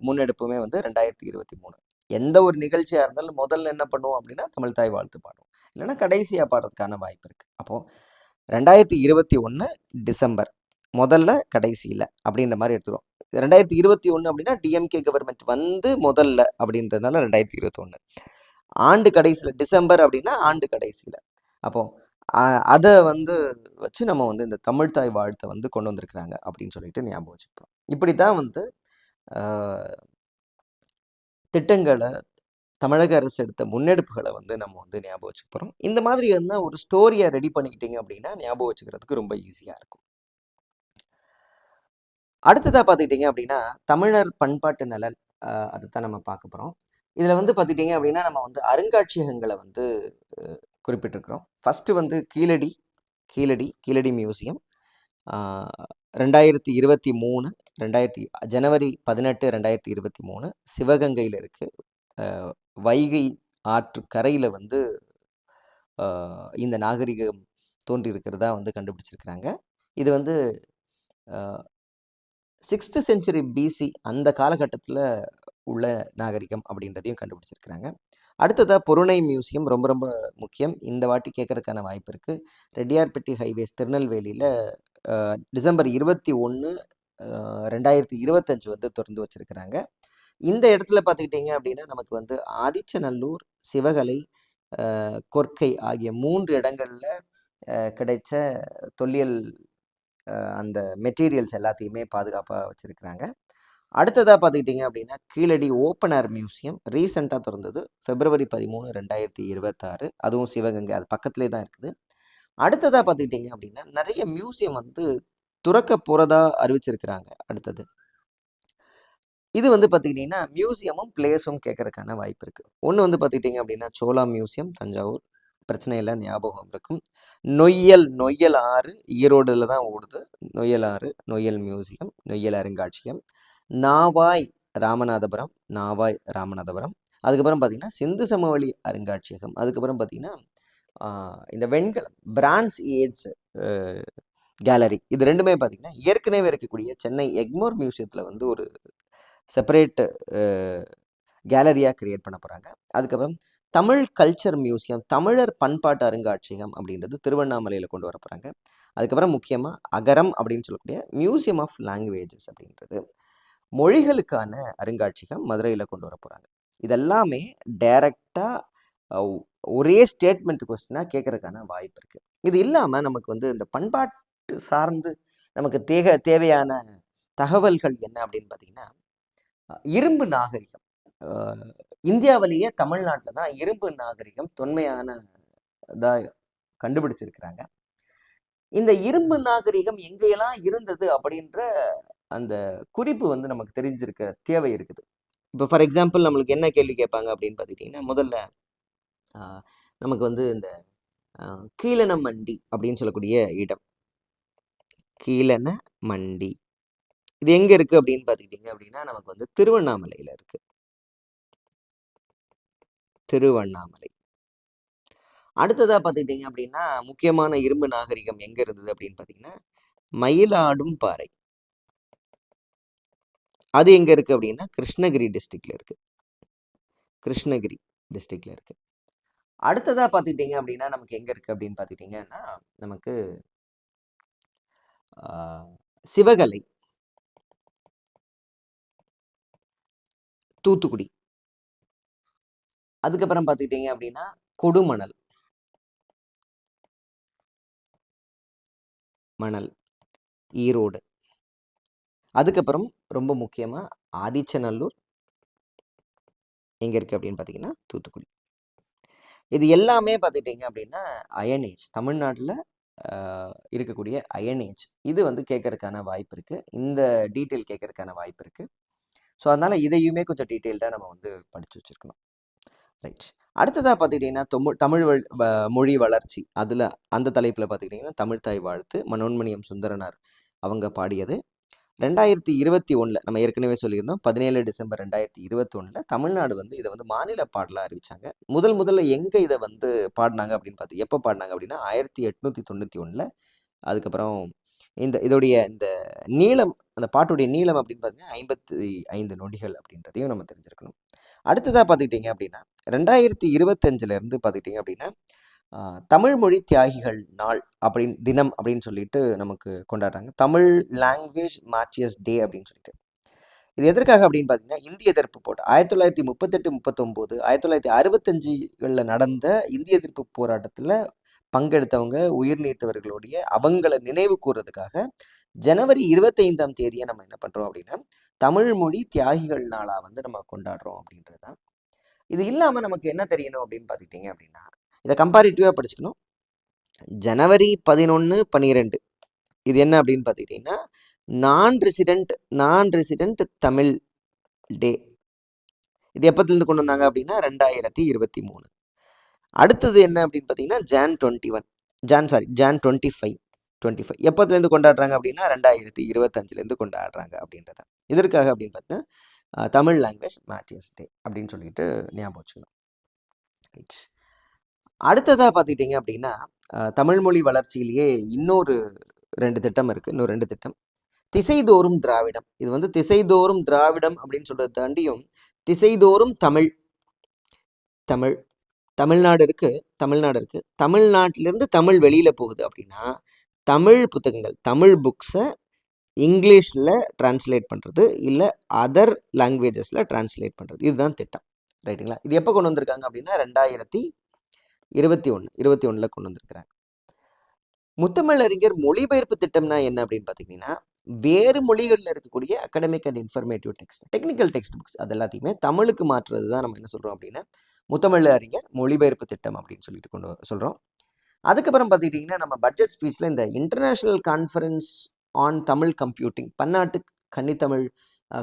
முன்னெடுப்புமே வந்து 2023. எந்த ஒரு நிகழ்ச்சியாக இருந்தாலும் முதல்ல என்ன பண்ணுவோம் அப்படின்னா தமிழ்த்தாய் வாழ்த்து பாடுவோம், இல்லைன்னா கடைசியாக பாடுறதுக்கான வாய்ப்பு இருக்குது. அப்போது 2021 டிசம்பர் முதல்ல கடைசியில் அப்படின்ற மாதிரி எடுத்துருவோம். 2021 அப்படின்னா டிஎம்கே கவர்மெண்ட் வந்து முதல்ல அப்படின்றதுனால 2021. ஆண்டு கடைசியில் டிசம்பர் அப்படின்னா ஆண்டு கடைசியில். அப்போது அதை வந்து வச்சு நம்ம வந்து இந்த தமிழ்த்தாய் வாழ்த்தை வந்து கொண்டு வந்திருக்கிறாங்க அப்படின்னு சொல்லிட்டு ஞாபகம் வச்சுப்போம். இப்படி தான் வந்து திட்டங்களை தமிழக அரசு எடுத்த முன்னெடுப்புகளை வந்து நம்ம வந்து ஞாபகம் வச்சுக்க போகிறோம். இந்த மாதிரி இருந்தால் ஒரு ஸ்டோரியை ரெடி பண்ணிக்கிட்டீங்க அப்படின்னா ஞாபகம் வச்சுக்கிறதுக்கு ரொம்ப ஈஸியாக இருக்கும். அடுத்ததாக பார்த்துக்கிட்டிங்க அப்படின்னா தமிழர் பண்பாட்டு நலன், அதுதான் நம்ம பார்க்க போகிறோம். இதில் வந்து பார்த்துக்கிட்டிங்க அப்படின்னா நம்ம வந்து அருங்காட்சியகங்களை வந்து குறிப்பிட்டிருக்கிறோம். ஃபஸ்ட்டு வந்து கீழடி மியூசியம் 2023 ஜனவரி 18, 2023 சிவகங்கையில் இருக்குது. வைகை ஆற்று கரையில் வந்து இந்த நாகரிகம் தோன்றி இருக்கிறதா வந்து கண்டுபிடிச்சிருக்கிறாங்க. இது வந்து 6th century BC அந்த காலகட்டத்தில் உள்ள நாகரிகம் அப்படின்றதையும் கண்டுபிடிச்சிருக்கிறாங்க. அடுத்ததாக பொருணை மியூசியம் ரொம்ப ரொம்ப முக்கியம். இந்த வாட்டி கேட்கறதுக்கான வாய்ப்பு இருக்குது. ரெட்டியார்பட்டி ஹைவேஸ் திருநெல்வேலியில் டிசம்பர் 21, 2025 வந்து திறந்து வச்சுருக்கிறாங்க. இந்த இடத்துல பார்த்துக்கிட்டிங்க அப்படின்னா நமக்கு வந்து ஆதிச்சநல்லூர், சிவகலை, கொர்க்கை ஆகிய 3 இடங்களில் கிடைச்ச தொல்லியல் அந்த மெட்டீரியல்ஸ் எல்லாத்தையுமே பாதுகாப்பாக வச்சுருக்கிறாங்க. அடுத்ததாக பார்த்துக்கிட்டிங்க அப்படின்னா கீழடி ஓப்பன் ஏர் மியூசியம் ரீசெண்டாக திறந்தது February 13, 2026. அதுவும் சிவகங்கை, அது பக்கத்துலேயே தான் இருக்குது. அடுத்ததாக பார்த்துக்கிட்டிங்க அப்படின்னா நிறைய மியூசியம் வந்து துறக்க போகிறதா அறிவிச்சிருக்கிறாங்க. அடுத்தது இது வந்து பார்த்துக்கிட்டிங்கன்னா மியூசியமும் பிளேஸும் கேட்கறதுக்கான வாய்ப்பு இருக்குது. ஒன்று வந்து பார்த்துக்கிட்டிங்க அப்படின்னா சோலா மியூசியம் தஞ்சாவூர், பிரச்சனை இல்லை, ஞாபகம் இருக்கும். நொய்யல் ஆறு ஈரோடுல தான் ஓடுது. நொய்யல் ஆறு, நொய்யல் மியூசியம், நொய்யல் அருங்காட்சியகம், நாவாய் ராமநாதபுரம். அதுக்கப்புறம் பார்த்தீங்கன்னா சிந்து சமவெளி அருங்காட்சியகம். அதுக்கப்புறம் பார்த்தீங்கன்னா இந்த வெண்கலம் பிரான்ஸ் ஏஜ் கேலரி. இது ரெண்டுமே பார்த்தீங்கன்னா ஏற்கனவே இருக்கக்கூடிய சென்னை எக்மோர் மியூசியத்தில் வந்து ஒரு செப்பரேட் கேலரியாக கிரியேட் பண்ண போகிறாங்க. அதுக்கப்புறம் தமிழ் கல்ச்சர் மியூசியம், தமிழர் பண்பாட்டு அருங்காட்சியகம் அப்படின்றது திருவண்ணாமலையில் கொண்டு வர போகிறாங்க. அதுக்கப்புறம் முக்கியமாக அகரம் அப்படின்னு சொல்லக்கூடிய மியூசியம் ஆஃப் லாங்குவேஜஸ் அப்படின்றது, மொழிகளுக்கான அருங்காட்சியகம் மதுரையில் கொண்டு வர போகிறாங்க. இதெல்லாமே டைரக்டாக ஒரே ஸ்டேட்மெண்ட் கொஸ்டினாக கேட்கறதுக்கான வாய்ப்பு இருக்குது. இது இல்லாமல் நமக்கு வந்து இந்த பண்பாட்டு சார்ந்து நமக்கு தேவையான தகவல்கள் என்ன அப்படின்னு பார்த்தீங்கன்னா, இரும்பு நாகரிகம். இந்தியாவிலேயே தமிழ்நாட்டில் தான் இரும்பு நாகரிகம் தொன்மையான இதாக கண்டுபிடிச்சிருக்கிறாங்க. இந்த இரும்பு நாகரிகம் எங்கெல்லாம் இருந்தது அப்படின்ற அந்த குறிப்பு வந்து நமக்கு தெரிஞ்சிருக்க தேவை இருக்குது. இப்போ ஃபார் எக்ஸாம்பிள் நம்மளுக்கு என்ன கேள்வி கேட்பாங்க அப்படின்னு பார்த்துக்கிட்டிங்கன்னா, முதல்ல நமக்கு வந்து இந்த கீழன மண்டி அப்படின்னு சொல்லக்கூடிய இடம், கீழன மண்டி இது எங்கே இருக்குது அப்படின்னு பார்த்துக்கிட்டிங்க அப்படின்னா நமக்கு வந்து திருவண்ணாமலையில் இருக்குது. திருவண்ணாமலை. அடுத்ததாக பார்த்துக்கிட்டிங்க அப்படின்னா முக்கியமான இரும்பு நாகரிகம் எங்கே இருந்தது அப்படின்னு பார்த்தீங்கன்னா மயிலாடும் பாறை. அது எங்கே இருக்குது அப்படின்னா கிருஷ்ணகிரி டிஸ்ட்ரிக்டில் இருக்குது. கிருஷ்ணகிரி டிஸ்ட்ரிக்டில் இருக்குது. அடுத்ததாக பார்த்துக்கிட்டிங்க அப்படின்னா நமக்கு எங்கே இருக்குது அப்படின்னு பார்த்துக்கிட்டிங்கன்னா நமக்கு சிவகலை, தூத்துக்குடி. அதுக்கப்புறம் பார்த்துக்கிட்டிங்க அப்படின்னா கொடுமணல், ஈரோடு. அதுக்கப்புறம் ரொம்ப முக்கியமாக ஆதிச்சநல்லூர் எங்கே இருக்குது அப்படின்னு பார்த்தீங்கன்னா தூத்துக்குடி. இது எல்லாமே பார்த்துக்கிட்டிங்க அப்படின்னா அயனேஜ், தமிழ்நாட்டில் இருக்கக்கூடிய அயனேஜ். இது வந்து கேட்கறதுக்கான வாய்ப்பு இருக்குது, இந்த டீட்டெயில் கேட்கறதுக்கான வாய்ப்பு இருக்குது. ஸோ அதனால் இதையுமே கொஞ்சம் டீட்டெயில்டாக நம்ம வந்து படித்து வச்சுருக்கணும். ரைட். அடுத்ததாக பார்த்துக்கிட்டிங்கன்னா தமிழ் மொழி வளர்ச்சி, அதில் அந்த தலைப்பில் பார்த்துக்கிட்டிங்கன்னா தமிழ்தாய் வாழ்த்து மனோன்மணியம் சுந்தரனார் அவங்க பாடியது. 2021 நம்ம ஏற்கனவே சொல்லியிருந்தோம், 17 டிசம்பர் 2021 தமிழ்நாடு வந்து இதை வந்து மாநில பாடலாக அறிவிச்சாங்க. முதல்ல எங்கே இதை வந்து பாடினாங்க அப்படின்னு எப்போ பாடினாங்க அப்படின்னா 1891. அதுக்கப்புறம் இதோடைய இந்த நீளம், அந்த பாட்டுடைய நீளம் அப்படின்னு பார்த்தீங்கன்னா 55 நொடிகள் அப்படின்றதையும் நம்ம தெரிஞ்சிருக்கணும். அடுத்ததாக பார்த்துக்கிட்டிங்க அப்படின்னா 2025 பார்த்துக்கிட்டிங்க அப்படின்னா தமிழ் மொழி தியாகிகள் நாள் தினம் அப்படின்னு சொல்லிட்டு நமக்கு கொண்டாடுறாங்க. தமிழ் லாங்குவேஜ் மார்ச்சியர்ஸ் டே அப்படின்னு சொல்லிட்டு. இது எதற்காக அப்படின்னு பார்த்தீங்கன்னா இந்திய எதிர்ப்பு போட்டு 1938-39 1965 நடந்த இந்திய எதிர்ப்பு போராட்டத்தில் பங்கெடுத்தவங்க, உயிர் நீத்தவர்களுடைய அவங்களை நினைவு கூறுறதுக்காக ஜனவரி 25ஆம் தேதியை நம்ம என்ன பண்ணுறோம் அப்படின்னா தமிழ் மொழி தியாகிகள் நாளாக வந்து நம்ம கொண்டாடுறோம் அப்படின்றது தான். இது இல்லாமல் நமக்கு என்ன தெரியணும் அப்படின்னு பார்த்துக்கிட்டிங்க அப்படின்னா இதை கம்பேரிட்டிவாக படிச்சுக்கணும். ஜனவரி 11, 12 இது என்ன அப்படின்னு பார்த்துக்கிட்டிங்கன்னா நான் ரெசிடென்ட் தமிழ் டே. இது எப்போத்துலேருந்து கொண்டு வந்தாங்க அப்படின்னா 2023. அடுத்தது என்ன அப்படின்னு பார்த்தீங்கன்னா ஜான் 25 எப்போத்துலேருந்து கொண்டாடுறாங்க அப்படின்னா 2025 கொண்டாடுறாங்க அப்படின்றத. இதற்காக அப்படின்னு பார்த்தீங்கன்னா தமிழ் லாங்குவேஜ் மார்ச்சியர்ஸ் டே அப்படின்னு சொல்லிட்டு ஞாபகம் வச்சுக்கணும். ரைட். அடுத்ததாக பார்த்துக்கிட்டிங்க அப்படின்னா தமிழ் மொழி வளர்ச்சியிலேயே இன்னொரு 2 திட்டம் இருக்குது. இன்னும் 2 திட்டம். திசைதோறும் திராவிடம். இது வந்து திசைதோறும் திராவிடம் அப்படின்னு சொல்கிறத தாண்டியும் திசைதோறும் தமிழ்நாடு இருக்குது. தமிழ்நாட்டிலேருந்து தமிழ் வெளியில் போகுது அப்படின்னா தமிழ் புத்தகங்கள், தமிழ் புக்ஸை இங்கிலீஷில் டிரான்ஸ்லேட் பண்ணுறது, இல்லை அதர் லாங்குவேஜஸில் டிரான்ஸ்லேட் பண்ணுறது, இதுதான் திட்டம். ரைட்டுங்களா? இது எப்போ கொண்டு வந்திருக்காங்க அப்படின்னா 2021 கொண்டு வந்திருக்கிறாங்க. முத்தமிழறிஞர் மொழிபெயர்ப்பு திட்டம்னா என்ன அப்படின்னு பார்த்தீங்கன்னா வேறு மொழிகளில் இருக்கக்கூடிய academic and informative technical text books அது எல்லாத்தையுமே தமிழுக்கு மாற்றுறது தான் நம்ம என்ன சொல்கிறோம் அப்படின்னா முத்தமிழறிஞர் மொழிபெயர்ப்பு திட்டம் அப்படின்னு சொல்லிட்டு கொண்டு சொல்கிறோம். அதுக்கப்புறம் பார்த்துக்கிட்டிங்கன்னா நம்ம பட்ஜெட் ஸ்பீச்சில் இந்த international conference on Tamil computing, பன்னாட்டு கன்னித்தமிழ்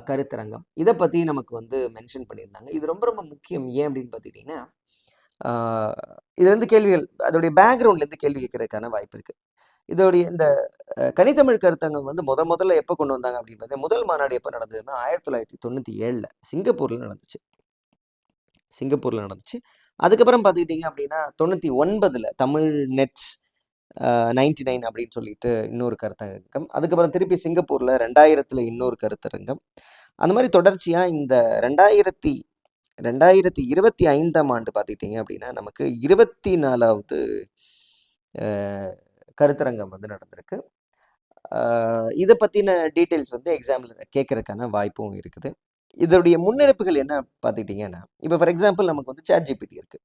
கருத்தரங்கம், இதை பற்றி நமக்கு வந்து மென்ஷன் பண்ணியிருந்தாங்க. இது ரொம்ப ரொம்ப முக்கியம். ஏன் அப்படின்னு பார்த்துக்கிட்டிங்கன்னா இதுலேருந்து கேள்விகள் அதோடைய பேக்ரவுண்ட்லேருந்து கேள்வி கேட்கறதுக்கான வாய்ப்பு இருக்குது. இதோடைய இந்த கனித்தமிழ் கருத்தங்கம் வந்து முதல்ல எப்போ கொண்டு வந்தாங்க அப்படின்னு பார்த்தீங்கன்னா, முதல் மாநாடு எப்போ நடந்ததுன்னா 1997 சிங்கப்பூரில் நடந்துச்சு. அதுக்கப்புறம் பார்த்துக்கிட்டிங்க அப்படின்னா 99 தமிழ் நெட் 99 அப்படின்னு சொல்லிட்டு இன்னொரு கருத்தரங்கம். அதுக்கப்புறம் திருப்பி சிங்கப்பூரில் 2000 இன்னொரு கருத்தரங்கம். அந்த மாதிரி தொடர்ச்சியாக இந்த 2025 பார்த்துக்கிட்டிங்க அப்படின்னா நமக்கு 24வது கருத்தரங்கம் வந்து நடந்திருக்கு. இதை பற்றின டீட்டெயில்ஸ் வந்து எக்ஸாமில் கேட்கறதுக்கான வாய்ப்பும் இருக்குது. இதோடைய முன்னெடுப்புகள் என்ன பார்த்துக்கிட்டிங்கன்னா, இப்போ ஃபார் எக்ஸாம்பிள் நமக்கு வந்து சாட் ஜிபிடி இருக்குது.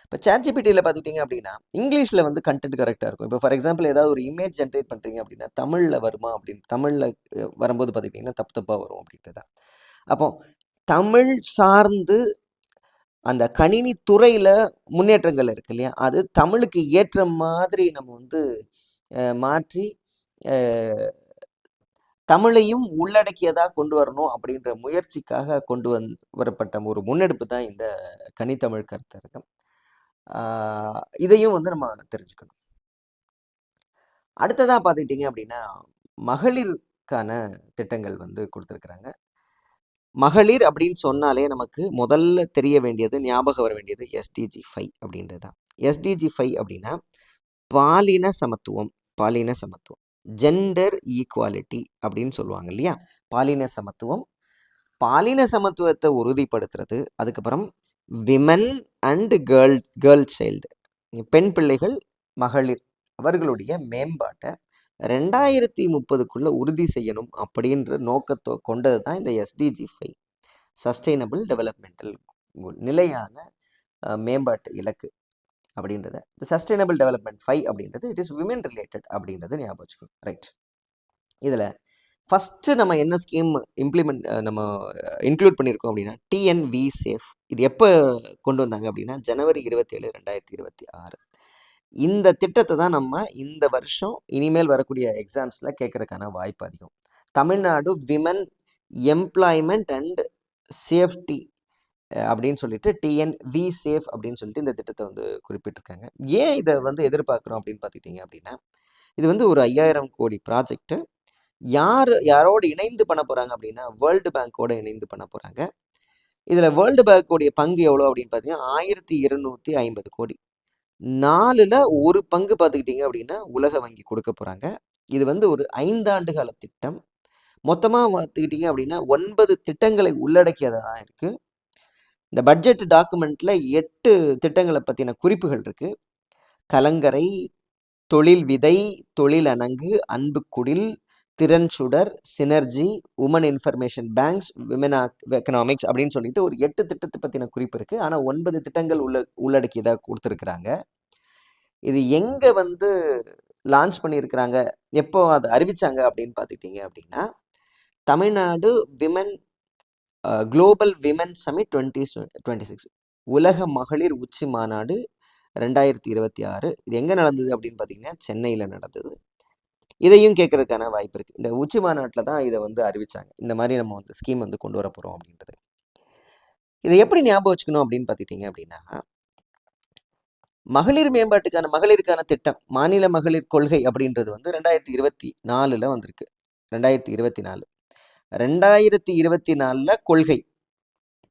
இப்போ சாட் ஜிபிடியில் பார்த்துக்கிட்டிங்க அப்படின்னா இங்கிலீஷில் வந்து கண்டென்ட் கரெக்டாக இருக்கும். இப்போ ஃபார் எக்ஸாம்பிள் ஏதாவது ஒரு இமேஜ் ஜென்ரேட் பண்ணுறீங்க அப்படின்னா தமிழில் வருமா அப்படின்னு தமிழில் வரும்போது பார்த்துக்கிட்டிங்கன்னா தப்பாக வரும் அப்படின்ட்டு தான். அப்போ தமிழ் சார்ந்து அந்த கணினி துறையில் முன்னேற்றங்கள் இருக்கு இல்லையா, அது தமிழுக்கு ஏற்ற மாதிரி நம்ம வந்து மாற்றி தமிழையும் உள்ளடக்கியதாக கொண்டு வரணும் அப்படின்ற முயற்சிக்காக கொண்டு வரப்பட்ட ஒரு முன்னெடுப்பு தான் இந்த கனித்தமிழ் கருத்தரங்கம். இதையும் வந்து நம்ம தெரிஞ்சுக்கணும். அடுத்ததாக பார்த்துக்கிட்டிங்க அப்படின்னா மகளிருக்கான திட்டங்கள் வந்து கொடுத்துருக்குறாங்க. மகளிர் அப்படின்னு சொன்னாலே நமக்கு முதல்ல தெரிய வேண்டியது, ஞாபகம் வர வேண்டியது SDG 5 அப்படின்றது தான். SDG 5 அப்படின்னா பாலின சமத்துவம், ஜெண்டர் ஈக்குவாலிட்டி அப்படின்னு சொல்லுவாங்க இல்லையா. பாலின சமத்துவத்தை உறுதிப்படுத்துறது. அதுக்கப்புறம் விமன் அண்ட் கேர்ள் சைல்டு, பெண் பிள்ளைகள், மகளிர் அவர்களுடைய மேம்பாட்டை 2030க்குள்ள உறுதி செய்யணும் அப்படின்ற நோக்கத்தை கொண்டது தான் இந்த SDG 5, சஸ்டைனபிள் டெவலப்மெண்டல் கோல், நிலையான மேம்பாட்டு இலக்கு அப்படின்றத. இந்த சஸ்டைனபிள் டெவலப்மெண்ட் 5 அப்படின்றது இட் இஸ் விமென் ரிலேட்டட் அப்படின்றத ஞாபகம் வச்சுக்கணும். ரைட். இதில் ஃபஸ்ட்டு நம்ம என்ன ஸ்கீம் நம்ம இன்க்ளூட் பண்ணியிருக்கோம் அப்படின்னா TNV சேஃப். இது எப்போ கொண்டு வந்தாங்க அப்படின்னா ஜனவரி 27, 2026. இந்த திட்டத்தை தான் நம்ம இந்த வருஷம் இனிமேல் வரக்கூடிய எக்ஸாம்ஸில் கேட்குறதுக்கான வாய்ப்பு அதிகம். Tamil Nadu women employment and safety அப்படின்னு சொல்லிட்டு TNV சேஃப் அப்படின்னு சொல்லிட்டு இந்த திட்டத்தை வந்து குறிப்பிட்டிருக்காங்க. ஏன் இதை வந்து எதிர்பார்க்குறோம் அப்படின்னு பார்த்துக்கிட்டிங்க அப்படின்னா, இது வந்து ஒரு 5000 கோடி ப்ராஜெக்ட்டு. யாரோடு இணைந்து பண்ண போகிறாங்க அப்படின்னா வேர்ல்டு பேங்கோடு இணைந்து பண்ண போகிறாங்க. இதில் வேர்ல்டு பேங்கோடைய பங்கு எவ்வளோ அப்படின்னு பார்த்தீங்கன்னா 1250 கோடி. 4ல் 1 பங்கு பார்த்துக்கிட்டிங்க அப்படின்னா உலக வங்கி கொடுக்க போகிறாங்க. இது வந்து ஒரு 5 ஆண்டு கால திட்டம். மொத்தமாக பார்த்துக்கிட்டிங்க அப்படின்னா 9 திட்டங்களை உள்ளடக்கியதாக தான் இருக்குது. இந்த பட்ஜெட் டாக்குமெண்ட்டில் 8 திட்டங்களை பற்றின குறிப்புகள் இருக்குது. கலங்கரை, தொழில் விதை, தொழில் அணங்கு, அன்புக்குடில், திறன் சுடர், synergy, women information banks, women economics அப்படின்னு சொல்லிட்டு ஒரு 8 திட்டத்தை பற்றின குறிப்பு இருக்குது. ஆனால் 9 திட்டங்கள் உள்ளடக்கியதாக கொடுத்துருக்குறாங்க. இது எங்கே வந்து லான்ச் பண்ணியிருக்கிறாங்க, எப்போ அதை அறிவித்தாங்க அப்படின்னு பார்த்துக்கிட்டிங்க அப்படின்னா Tamil Nadu women global women summit 2026, உலக மகளிர் உச்சி மாநாடு 2026. இது எங்கே நடந்தது அப்படின்னு பார்த்தீங்கன்னா சென்னையில் நடந்தது. இதையும் கேட்கறதுக்கான வாய்ப்பு இருக்குது. இந்த உச்சி மாநாட்டில் தான் இதை வந்து அறிவித்தாங்க. இந்த மாதிரி நம்ம வந்து ஸ்கீம் வந்து கொண்டு வர போகிறோம் அப்படின்றது. இதை எப்படி ஞாபகம் வச்சுக்கணும் அப்படின்னு பார்த்துக்கிட்டிங்க அப்படின்னா மகளிருக்கான திட்டம், மாநில மகளிர் கொள்கை அப்படின்றது வந்து 2024 வந்திருக்கு. 2024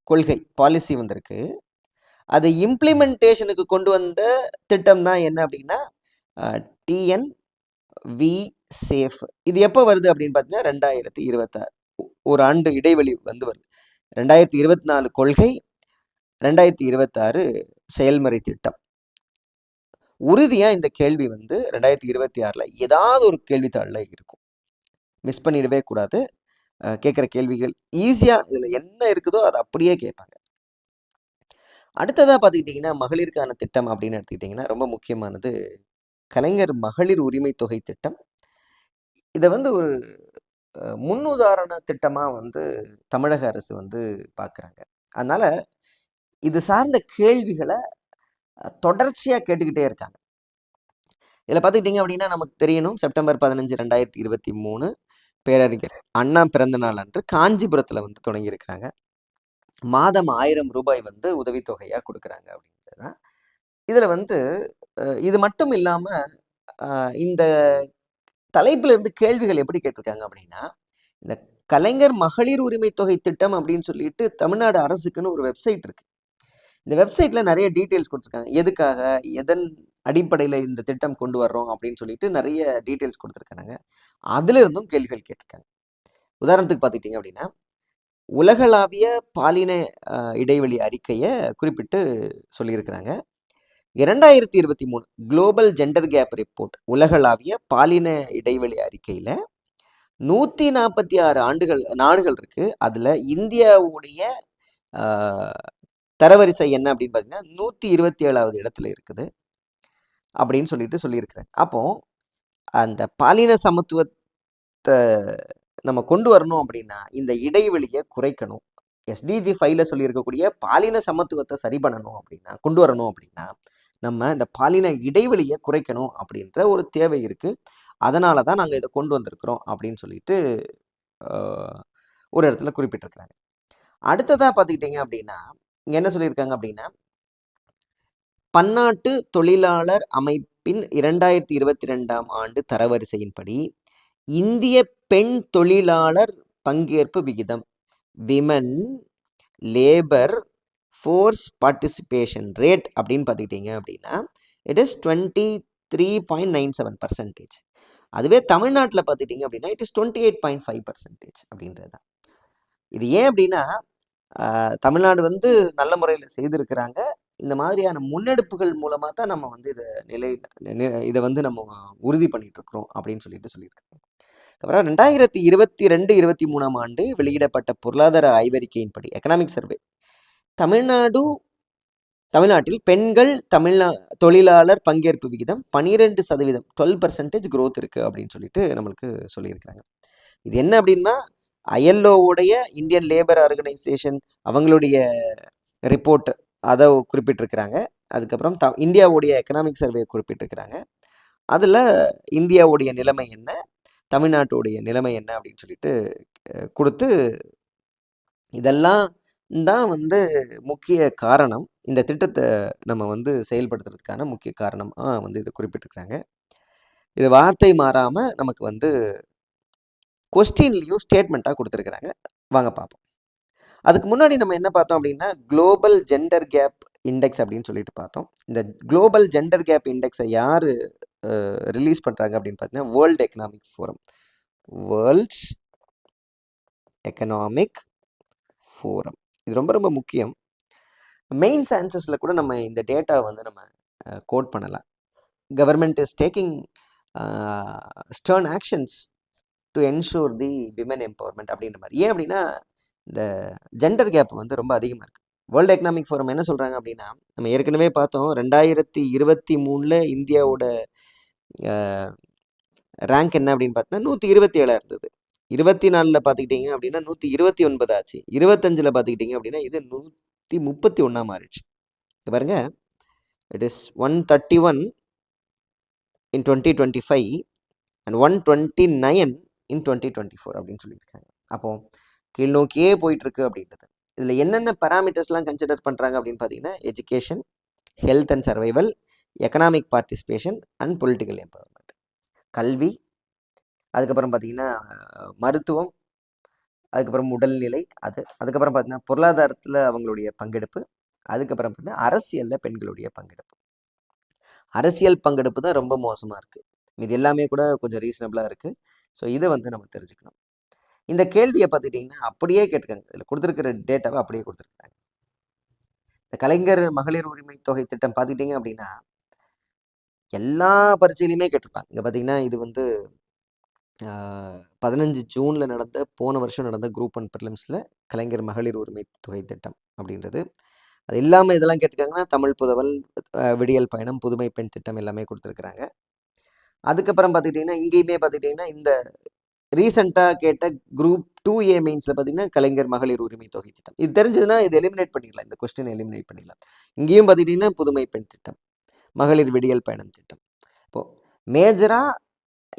கொள்கை பாலிசி வந்திருக்கு. அது இம்ப்ளிமெண்டேஷனுக்கு கொண்டு வந்த திட்டம் தான் என்ன அப்படின்னா TNV சேஃப். இது எப்போ வருது அப்படின்னு பார்த்தீங்கன்னா 2026, ஒரு ஆண்டு இடைவெளி வந்து வருது. 2024 கொள்கை, 2026 செயல்முறை திட்டம். உறுதியாக இந்த கேள்வி வந்து 2026 ஏதாவது ஒரு கேள்வித்தாளில் இருக்கும். மிஸ் பண்ணிடவே கூடாது. கேட்குற கேள்விகள் ஈஸியாக இதில் என்ன இருக்குதோ அதை அப்படியே கேட்பாங்க. அடுத்ததாக பார்த்துக்கிட்டிங்கன்னா மகளிருக்கான திட்டம் அப்படின்னு எடுத்துக்கிட்டிங்கன்னா ரொம்ப முக்கியமானது கலைஞர் மகளிர் உரிமை தொகை திட்டம். இதை வந்து ஒரு முன்னுதாரண திட்டமாக வந்து தமிழக அரசு வந்து பார்க்குறாங்க. அதனால் இது சார்ந்த கேள்விகளை தொடர்ச்சியாக கேட்டுக்கிட்டே இருக்காங்க. இதில் பார்த்துக்கிட்டிங்க அப்படின்னா நமக்கு தெரியணும், செப்டம்பர் 15, 2023 பேரறிஞர் அண்ணா பிறந்த நாள் அன்று காஞ்சிபுரத்தில் வந்து தொடங்கியிருக்கிறாங்க. மாதம் 1000 ரூபாய் வந்து உதவித்தொகையாக கொடுக்குறாங்க அப்படின்றது தான். இதில் வந்து இது மட்டும் இல்லாமல் இந்த தலைப்புல இருந்து கேள்விகள் எப்படி கேட்டிருக்காங்க அப்படின்னா, இந்த கலைஞர் மகளிர் உரிமை தொகை திட்டம் அப்படின்னு சொல்லிட்டு தமிழ்நாடு அரசுக்குன்னு ஒரு வெப்சைட் இருக்கு. இந்த வெப்சைட்ல நிறைய டீட்டெயில்ஸ் கொடுத்துருக்காங்க. எதுக்காக, எதன் அடிப்படையில் இந்த திட்டம் கொண்டு வர்றோம் அப்படின்னு சொல்லிட்டு நிறைய டீட்டெயில்ஸ் கொடுத்துருக்காங்க. அதுல இருந்தும் கேள்விகள் கேட்டிருக்காங்க. உதாரணத்துக்கு பார்த்துக்கிட்டிங்க அப்படின்னா, உலகளாவிய பாலின இடைவெளி அறிக்கையை குறிப்பிட்டு சொல்லியிருக்கிறாங்க. 2023 குளோபல் ஜெண்டர் கேப் ரிப்போர்ட், உலகளாவிய பாலின இடைவெளி அறிக்கையில் 146 நாடுகள் இருக்கு. அதுல இந்தியாவுடைய தரவரிசை என்ன அப்படின்னு பார்த்தீங்கன்னா 127வது இடத்துல இருக்குது அப்படின்னு சொல்லியிருக்கிறேன். அப்போ அந்த பாலின சமத்துவத்தை நம்ம கொண்டு வரணும் அப்படின்னா இந்த இடைவெளியை குறைக்கணும். SDG 5ல சொல்லியிருக்கக்கூடிய பாலின சமத்துவத்தை சரி பண்ணணும் அப்படின்னா, கொண்டு வரணும் அப்படின்னா, நம்ம இந்த பாலின இடைவெளியை குறைக்கணும் அப்படின்ற ஒரு தேவை இருக்கு. அதனால தான் நாங்கள் இதை கொண்டு வந்திருக்கிறோம் அப்படின்னு சொல்லிட்டு ஒரு இடத்துல குறிப்பிட்டிருக்கிறாங்க. அடுத்ததாக பார்த்துக்கிட்டிங்க அப்படின்னா, இங்கே என்ன சொல்லியிருக்காங்க அப்படின்னா, பன்னாட்டு தொழிலாளர் அமைப்பின் 2022ஆம் ஆண்டு தரவரிசையின்படி இந்திய பெண் தொழிலாளர் பங்கேற்பு விகிதம், women labour force participation rate அப்படின்னு பார்த்துக்கிட்டிங்க அப்படின்னா, இட் இஸ் 23.97%. அதுவே தமிழ்நாட்டில் பார்த்துக்கிட்டிங்க அப்படின்னா இட் இஸ் 28.5% அப்படின்றது தான். இது ஏன் அப்படின்னா, தமிழ்நாடு வந்து நல்ல முறையில் செய்திருக்கிறாங்க. இந்த மாதிரியான முன்னெடுப்புகள் மூலமாக தான் நம்ம வந்து இதை வந்து நம்ம உறுதி பண்ணிட்டு இருக்கிறோம் அப்படின்னு சொல்லியிருக்காங்க. அப்புறம் 2022-23ஆம் ஆண்டு வெளியிடப்பட்ட பொருளாதார ஆய்வறிக்கையின்படி, எக்கனாமிக் சர்வே, தமிழ்நாட்டில் பெண்கள் தொழிலாளர் பங்கேற்பு விகிதம் 12%, 12% growth இருக்கு அப்படின்னு சொல்லிட்டு நம்மளுக்கு சொல்லியிருக்கிறாங்க. இது என்ன அப்படின்னா, ILOவுடைய இந்தியன் லேபர் ஆர்கனைசேஷன் அவங்களுடைய ரிப்போர்ட் அதை குறிப்பிட்டிருக்கிறாங்க. அதுக்கப்புறம் இந்தியாவுடைய எக்கனாமிக் சர்வே குறிப்பிட்டிருக்கிறாங்க. அதில் இந்தியாவுடைய நிலைமை என்ன, தமிழ்நாட்டுடைய நிலைமை என்ன அப்படின்னு சொல்லிட்டு கொடுத்து, இதெல்லாம் தான் வந்து முக்கிய காரணம். இந்த திட்டத்தை நம்ம வந்து செயல்படுத்துறதுக்கான முக்கிய காரணமாக வந்து இதை குறிப்பிட்டிருக்கிறாங்க. இது வார்த்தை மாறாமல் நமக்கு வந்து கொஸ்டின்லையும் ஸ்டேட்மெண்ட்டாக கொடுத்துருக்குறாங்க. வாங்க பார்ப்போம். அதுக்கு முன்னாடி நம்ம என்ன பார்த்தோம் அப்படின்னா, குளோபல் ஜெண்டர் கேப் இண்டெக்ஸ் அப்படின்னு சொல்லிட்டு பார்த்தோம். இந்த குளோபல் ஜெண்டர் கேப் இண்டெக்ஸை யார் ரிலீஸ் பண்ணுறாங்க அப்படின்னு பார்த்தீங்கன்னா, world economic forum. World's economic forum இது ரொம்ப ரொம்ப முக்கியம். மெயின் சென்சஸில் கூட நம்ம இந்த டேட்டா வந்து நம்ம கோட் பண்ணலாம். Government is taking Stern actions to ensure the women empowerment அப்படின்ற மாதிரி. ஏன் அப்படின்னா, இந்த ஜெண்டர் கேப் வந்து ரொம்ப அதிகமாக இருக்குது. வேர்ல்டு எக்கனாமிக் ஃபோரம் என்ன சொல்கிறாங்க அப்படின்னா, நம்ம ஏற்கனவே பார்த்தோம் 2023 இந்தியாவோட ரேங்க் என்ன அப்படின்னு பார்த்தீங்கன்னா 127 இருந்தது. 24 பார்த்துக்கிட்டிங்க அப்படின்னா 129 ஆச்சு. 25 பார்த்துக்கிட்டிங்க அப்படின்னா இது 131 மாறிடுச்சு. பாருங்க, it is 131 in 2025 and 129 in 2024 அப்படின்னு சொல்லியிருக்காங்க. அப்போ கீழ் நோக்கியே போயிட்டுருக்கு அப்படின்றது. இதில் என்னென்ன பேராமீட்டர்ஸ்லாம் கன்சிடர் பண்ணுறாங்க அப்படின்னு பார்த்தீங்கன்னா, education, health and survival, economic participation and political empowerment, கல்வி, அதுக்கப்புறம் பார்த்திங்கன்னா மருத்துவம், அதுக்கப்புறம் உடல்நிலை, அதுக்கப்புறம் பார்த்தீங்கன்னா பொருளாதாரத்தில் அவங்களுடைய பங்கெடுப்பு, அதுக்கப்புறம் பார்த்தீங்கன்னா அரசியலில் பெண்களுடைய பங்கெடுப்பு. அரசியல் பங்கெடுப்பு தான் ரொம்ப மோசமாக இருக்குது. இது எல்லாமே கூட கொஞ்சம் ரீசனபிளாக இருக்குது. ஸோ இதை வந்து நம்ம தெரிஞ்சுக்கணும். இந்த கேள்வியை பார்த்துக்கிட்டிங்கன்னா அப்படியே கேட்டுக்காங்க. இதில் கொடுத்துருக்கிற டேட்டாவை அப்படியே கொடுத்துருக்காங்க. இந்த கலைஞர் மகளிர் உரிமை தொகை திட்டம் பார்த்துக்கிட்டிங்க அப்படின்னா எல்லா பரீட்சையிலையுமே கேட்டிருப்பாங்க. இங்கே பார்த்தீங்கன்னா இது வந்து 15 ஜூனில் போன வருஷம் நடந்த குரூப் 1 ப்ரிலிம்ஸில் கலைஞர் மகளிர் உரிமை தொகை திட்டம் அப்படின்றது. அது இல்லாமல் இதெல்லாம் கேட்டுக்காங்கன்னா தமிழ் புதவல், விடியல் பயணம், புதுமை பெண் திட்டம் எல்லாமே கொடுத்துருக்குறாங்க. அதுக்கப்புறம் பார்த்துக்கிட்டிங்கன்னா இங்கேயுமே பார்த்துக்கிட்டிங்கன்னா இந்த ரீசெண்டாக கேட்ட குரூப் 2A மெயின்ஸில் பார்த்தீங்கன்னா கலைஞர் மகளிர் உரிமை தொகை திட்டம். இது தெரிஞ்சதுன்னா இது எலிமினேட் பண்ணிடலாம், இந்த கொஸ்டின் எலிமினேட் பண்ணிடலாம். இங்கேயும் பார்த்துக்கிட்டிங்கன்னா புதுமை பெண் திட்டம், மகளிர் விடியல் பயணம் திட்டம். இப்போது மேஜராக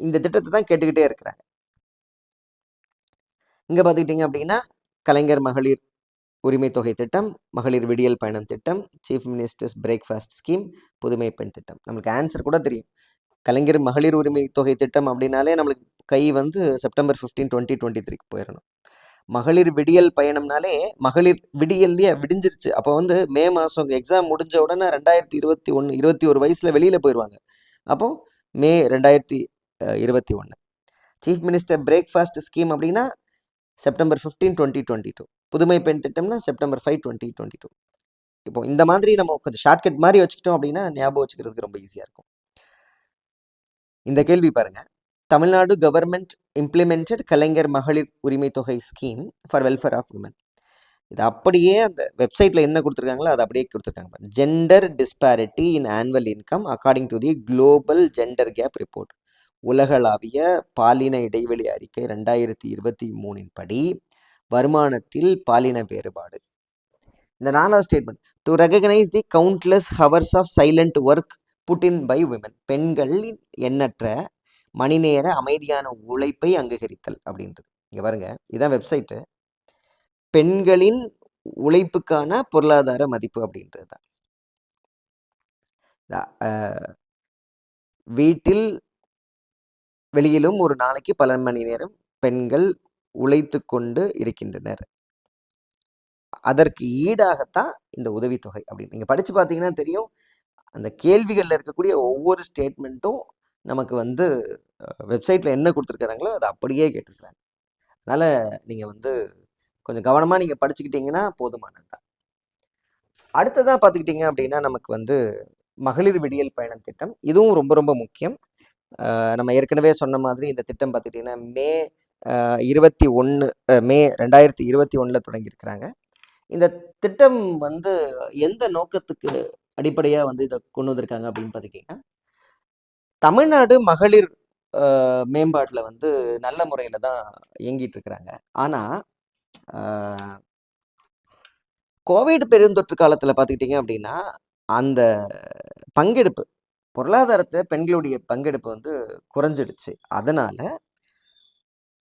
இந்த திட்டத்தை தான் கேட்டுக்கிட்டே இருக்கிறாங்க. இங்கே பார்த்துக்கிட்டிங்க அப்படின்னா கலைஞர் மகளிர் உரிமை தொகை திட்டம், மகளிர் விடியல் பயணம் திட்டம், சீஃப் மினிஸ்டர்ஸ் பிரேக்ஃபாஸ்ட் ஸ்கீம், புதுமை பெண் திட்டம். நம்மளுக்கு ஆன்சர் கூட தெரியும். கலைஞர் மகளிர் உரிமை தொகை திட்டம் அப்படின்னாலே நம்மளுக்கு கை வந்து செப்டம்பர் 15, 2023 போயிடணும். மகளிர் விடியல் பயணம்னாலே மகளிர் விடியல்லையே விடிஞ்சிருச்சு. அப்போ வந்து மே மாதம் எக்ஸாம் முடிஞ்ச உடனே 2021 21 வயசில் வெளியில் போயிடுவாங்க. அப்போது மே 2021. சீஃப் மினிஸ்டர் பிரேக்ஃபாஸ்ட் ஸ்கீம் அப்படின்னா செப்டம்பர் 15, 2022. புதுமை பெண் திட்டம்னா செப்டம்பர் 5, 2022. இப்போ இந்த மாதிரி நம்ம கொஞ்சம் ஷார்ட்கட் மாதிரி வச்சுக்கிட்டோம் அப்படின்னா ஞாபகம் வச்சுக்கிறதுக்கு ரொம்ப ஈஸியாக இருக்கும். இந்த கேள்வி பாருங்க. தமிழ்நாடு கவர்மெண்ட் இம்ப்ளிமெண்டட் கலைஞர் மகளிர் உரிமை தொகை scheme for welfare of women. இது அப்படியே அந்த வெப்சைட்டில் என்ன கொடுத்துருக்காங்களோ அதை அப்படியே கொடுத்துருக்காங்க. Gender disparity in annual income according to the global gender gap report. உலகளாவிய பாலின இடைவெளி அறிக்கை 2023 படி வருமானத்தில் பாலின வேறுபாடு. இந்த 4வது statement, to recognise the countless hours of silent work put in by women. பெண்களின் எண்ணற்ற மணிநேர அமைதியான உழைப்பை அங்கீகரித்தல் அப்படின்றது. இங்கே பாருங்க, இதுதான் வெப்சைட்டு. பெண்களின் உழைப்புக்கான பொருளாதார மதிப்பு அப்படின்றது தான். வீட்டில் வெளியிலும் ஒரு நாளைக்கு பல மணி நேரம் பெண்கள் உழைத்து கொண்டு இருக்கின்றனர். அதற்கு ஈடாகத்தான் இந்த உதவித்தொகை அப்படின்னு நீங்கள் படித்து பார்த்தீங்கன்னா தெரியும். அந்த கேள்விகளில் இருக்கக்கூடிய ஒவ்வொரு ஸ்டேட்மெண்ட்டும் நமக்கு வந்து வெப்சைட்டில் என்ன கொடுத்துருக்குறாங்களோ அதை அப்படியே கேட்டிருக்கிறாங்க. அதனால் நீங்கள் வந்து கொஞ்சம் கவனமாக நீங்கள் படிச்சுக்கிட்டீங்கன்னா போதுமானது தான். அடுத்ததாக பார்த்துக்கிட்டிங்க அப்படின்னா நமக்கு வந்து மகளிர் விடியல் பயணம் திட்டம். இதுவும் ரொம்ப ரொம்ப முக்கியம். நம்ம ஏற்கனவே சொன்ன மாதிரி இந்த திட்டம் பார்த்துக்கிட்டிங்கன்னா மே 2021 தொடங்கியிருக்கிறாங்க. இந்த திட்டம் வந்து எந்த நோக்கத்துக்கு அடிப்படையாக வந்து இதை கொண்டு வந்திருக்காங்க அப்படின்னு பார்த்துக்கிட்டிங்கன்னா, தமிழ்நாடு மகளிர் மேம்பாட்டில் வந்து நல்ல முறையில் தான் இயங்கிட்டு இருக்கிறாங்க. ஆனால் கோவிட் பெருந்தொற்று காலத்தில் பார்த்துக்கிட்டிங்க அப்படின்னா அந்த பங்கெடுப்பு பொருளாதாரத்தில் பெண்களுடைய பங்கெடுப்பு வந்து குறைஞ்சிடுச்சு. அதனால்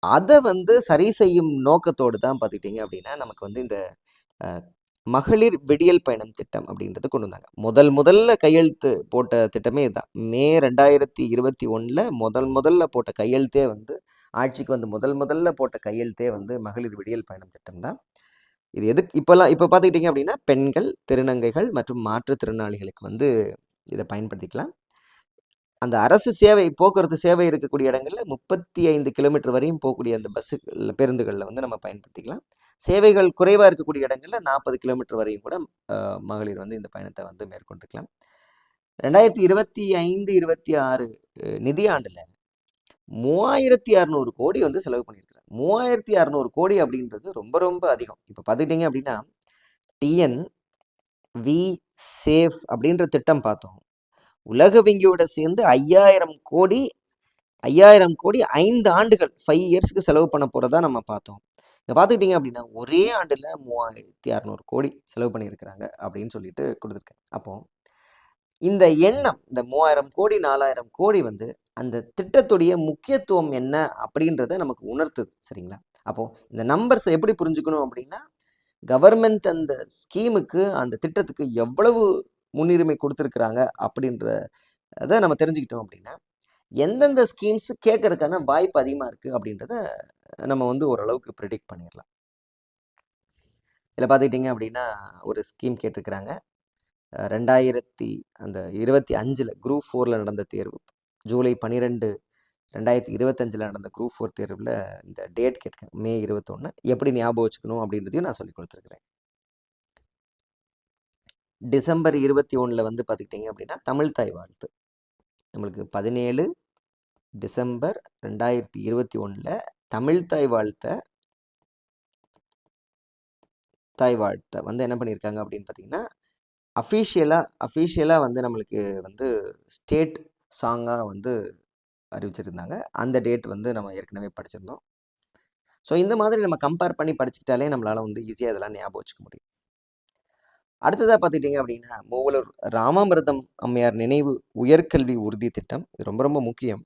அதை வந்து சரி செய்யும் நோக்கத்தோடு தான் பார்த்துக்கிட்டிங்க அப்படின்னா நமக்கு வந்து இந்த மகளிர் விடியல் பயணம் திட்டம் அப்படின்றது கொண்டு வந்தாங்க. முதல்ல கையெழுத்து போட்ட திட்டமே இதுதான். மே 2021 முதல்ல போட்ட கையெழுத்தே வந்து ஆட்சிக்கு வந்து முதல்ல போட்ட கையெழுத்தே வந்து மகளிர் விடியல் பயணம் திட்டம் தான். இது இப்போ பார்த்துக்கிட்டிங்க அப்படின்னா பெண்கள், திருநங்கைகள் மற்றும் மாற்றுத்திறனாளிகளுக்கு வந்து இதை பயன்படுத்திக்கலாம். அந்த அரசு சேவை போக்குவரத்து சேவை இருக்கக்கூடிய இடங்களில் 35 கிலோமீட்டர் வரையும் போகக்கூடிய அந்த பஸ்ஸுகளில் பேருந்துகளில் வந்து நம்ம பயன்படுத்திக்கலாம். சேவைகள் குறைவாக இருக்கக்கூடிய இடங்களில் 40 கிலோமீட்டர் வரையும் கூட மகளிர் வந்து இந்த பயணத்தை வந்து மேற்கொண்டுக்கலாம். 2025-26 நிதியாண்டில் 3600 கோடி வந்து செலவு பண்ணியிருக்கிறாங்க. 3600 கோடி அப்படின்றது ரொம்ப ரொம்ப அதிகம். இப்போ பார்த்துக்கிட்டிங்க அப்படின்னா டிஎன் வி சேஃப் அப்படின்ற திட்டம் பார்த்தோம். உலக வங்கியோட சேர்ந்து 5000 கோடி 5 ஆண்டுகள் 5 இயர்ஸ்க்கு செலவு பண்ண போகிறதா நம்ம பார்த்தோம். இங்கே பார்த்துக்கிட்டிங்க அப்படின்னா ஒரே ஆண்டில் 3600 கோடி செலவு பண்ணியிருக்கிறாங்க அப்படின்னு சொல்லிட்டு கொடுத்துருக்கேன். அப்போது இந்த எண்ணம், இந்த 3000 கோடி 4000 கோடி வந்து அந்த திட்டத்துடைய முக்கியத்துவம் என்ன அப்படின்றத நமக்கு உணர்த்துது. சரிங்களா? அப்போது இந்த நம்பர்ஸை எப்படி புரிஞ்சுக்கணும் அப்படின்னா, கவர்மெண்ட் அந்த ஸ்கீமுக்கு அந்த திட்டத்துக்கு எவ்வளவு முன்னுரிமை கொடுத்துருக்குறாங்க அப்படின்றத நம்ம தெரிஞ்சுக்கிட்டோம் அப்படின்னா எந்தெந்த ஸ்கீம்ஸ் கேட்கறதுக்கான வாய்ப்பு அதிகமாக இருக்குது அப்படின்றத நம்ம வந்து ஓரளவுக்கு ப்ரிடிக்ட் பண்ணிடலாம். இதில் பார்த்துக்கிட்டிங்க அப்படின்னா ஒரு ஸ்கீம் கேட்டிருக்கிறாங்க. 2025 குரூப் 4 நடந்த தேர்வு, ஜூலை 12, 2025 நடந்த குரூப் 4 தேர்வில் இந்த டேட் கேட்க மே 21 எப்படி ஞாபகம் வச்சுக்கணும் அப்படின்றதையும் நான் சொல்லி கொடுத்துருக்குறேன். டிசம்பர் 21 வந்து பார்த்துக்கிட்டிங்க அப்படின்னா தமிழ் தாய் வாழ்த்து. நம்மளுக்கு 17 டிசம்பர் 2021 தமிழ் தாய் வாழ்த்தை வந்து என்ன பண்ணியிருக்காங்க அப்படின்னு பார்த்தீங்கன்னா அஃபீஷியலாக வந்து நம்மளுக்கு வந்து ஸ்டேட் சாங்காக வந்து அறிவிச்சிருந்தாங்க. அந்த டேட் வந்து நம்ம ஏற்கனவே படிச்சிருந்தோம். ஸோ இந்த மாதிரி நம்ம கம்பேர் பண்ணி படிச்சுக்கிட்டாலே நம்மளால் வந்து ஈஸியாக இதெல்லாம் ஞாபகம் வச்சுக்க முடியும். அடுத்ததாக பார்த்துக்கிட்டிங்க அப்படின்னா மூவலூர் ராமாமிர்தம் அம்மையார் நினைவு உயர்கல்வி உறுதி திட்டம். இது ரொம்ப ரொம்ப முக்கியம்.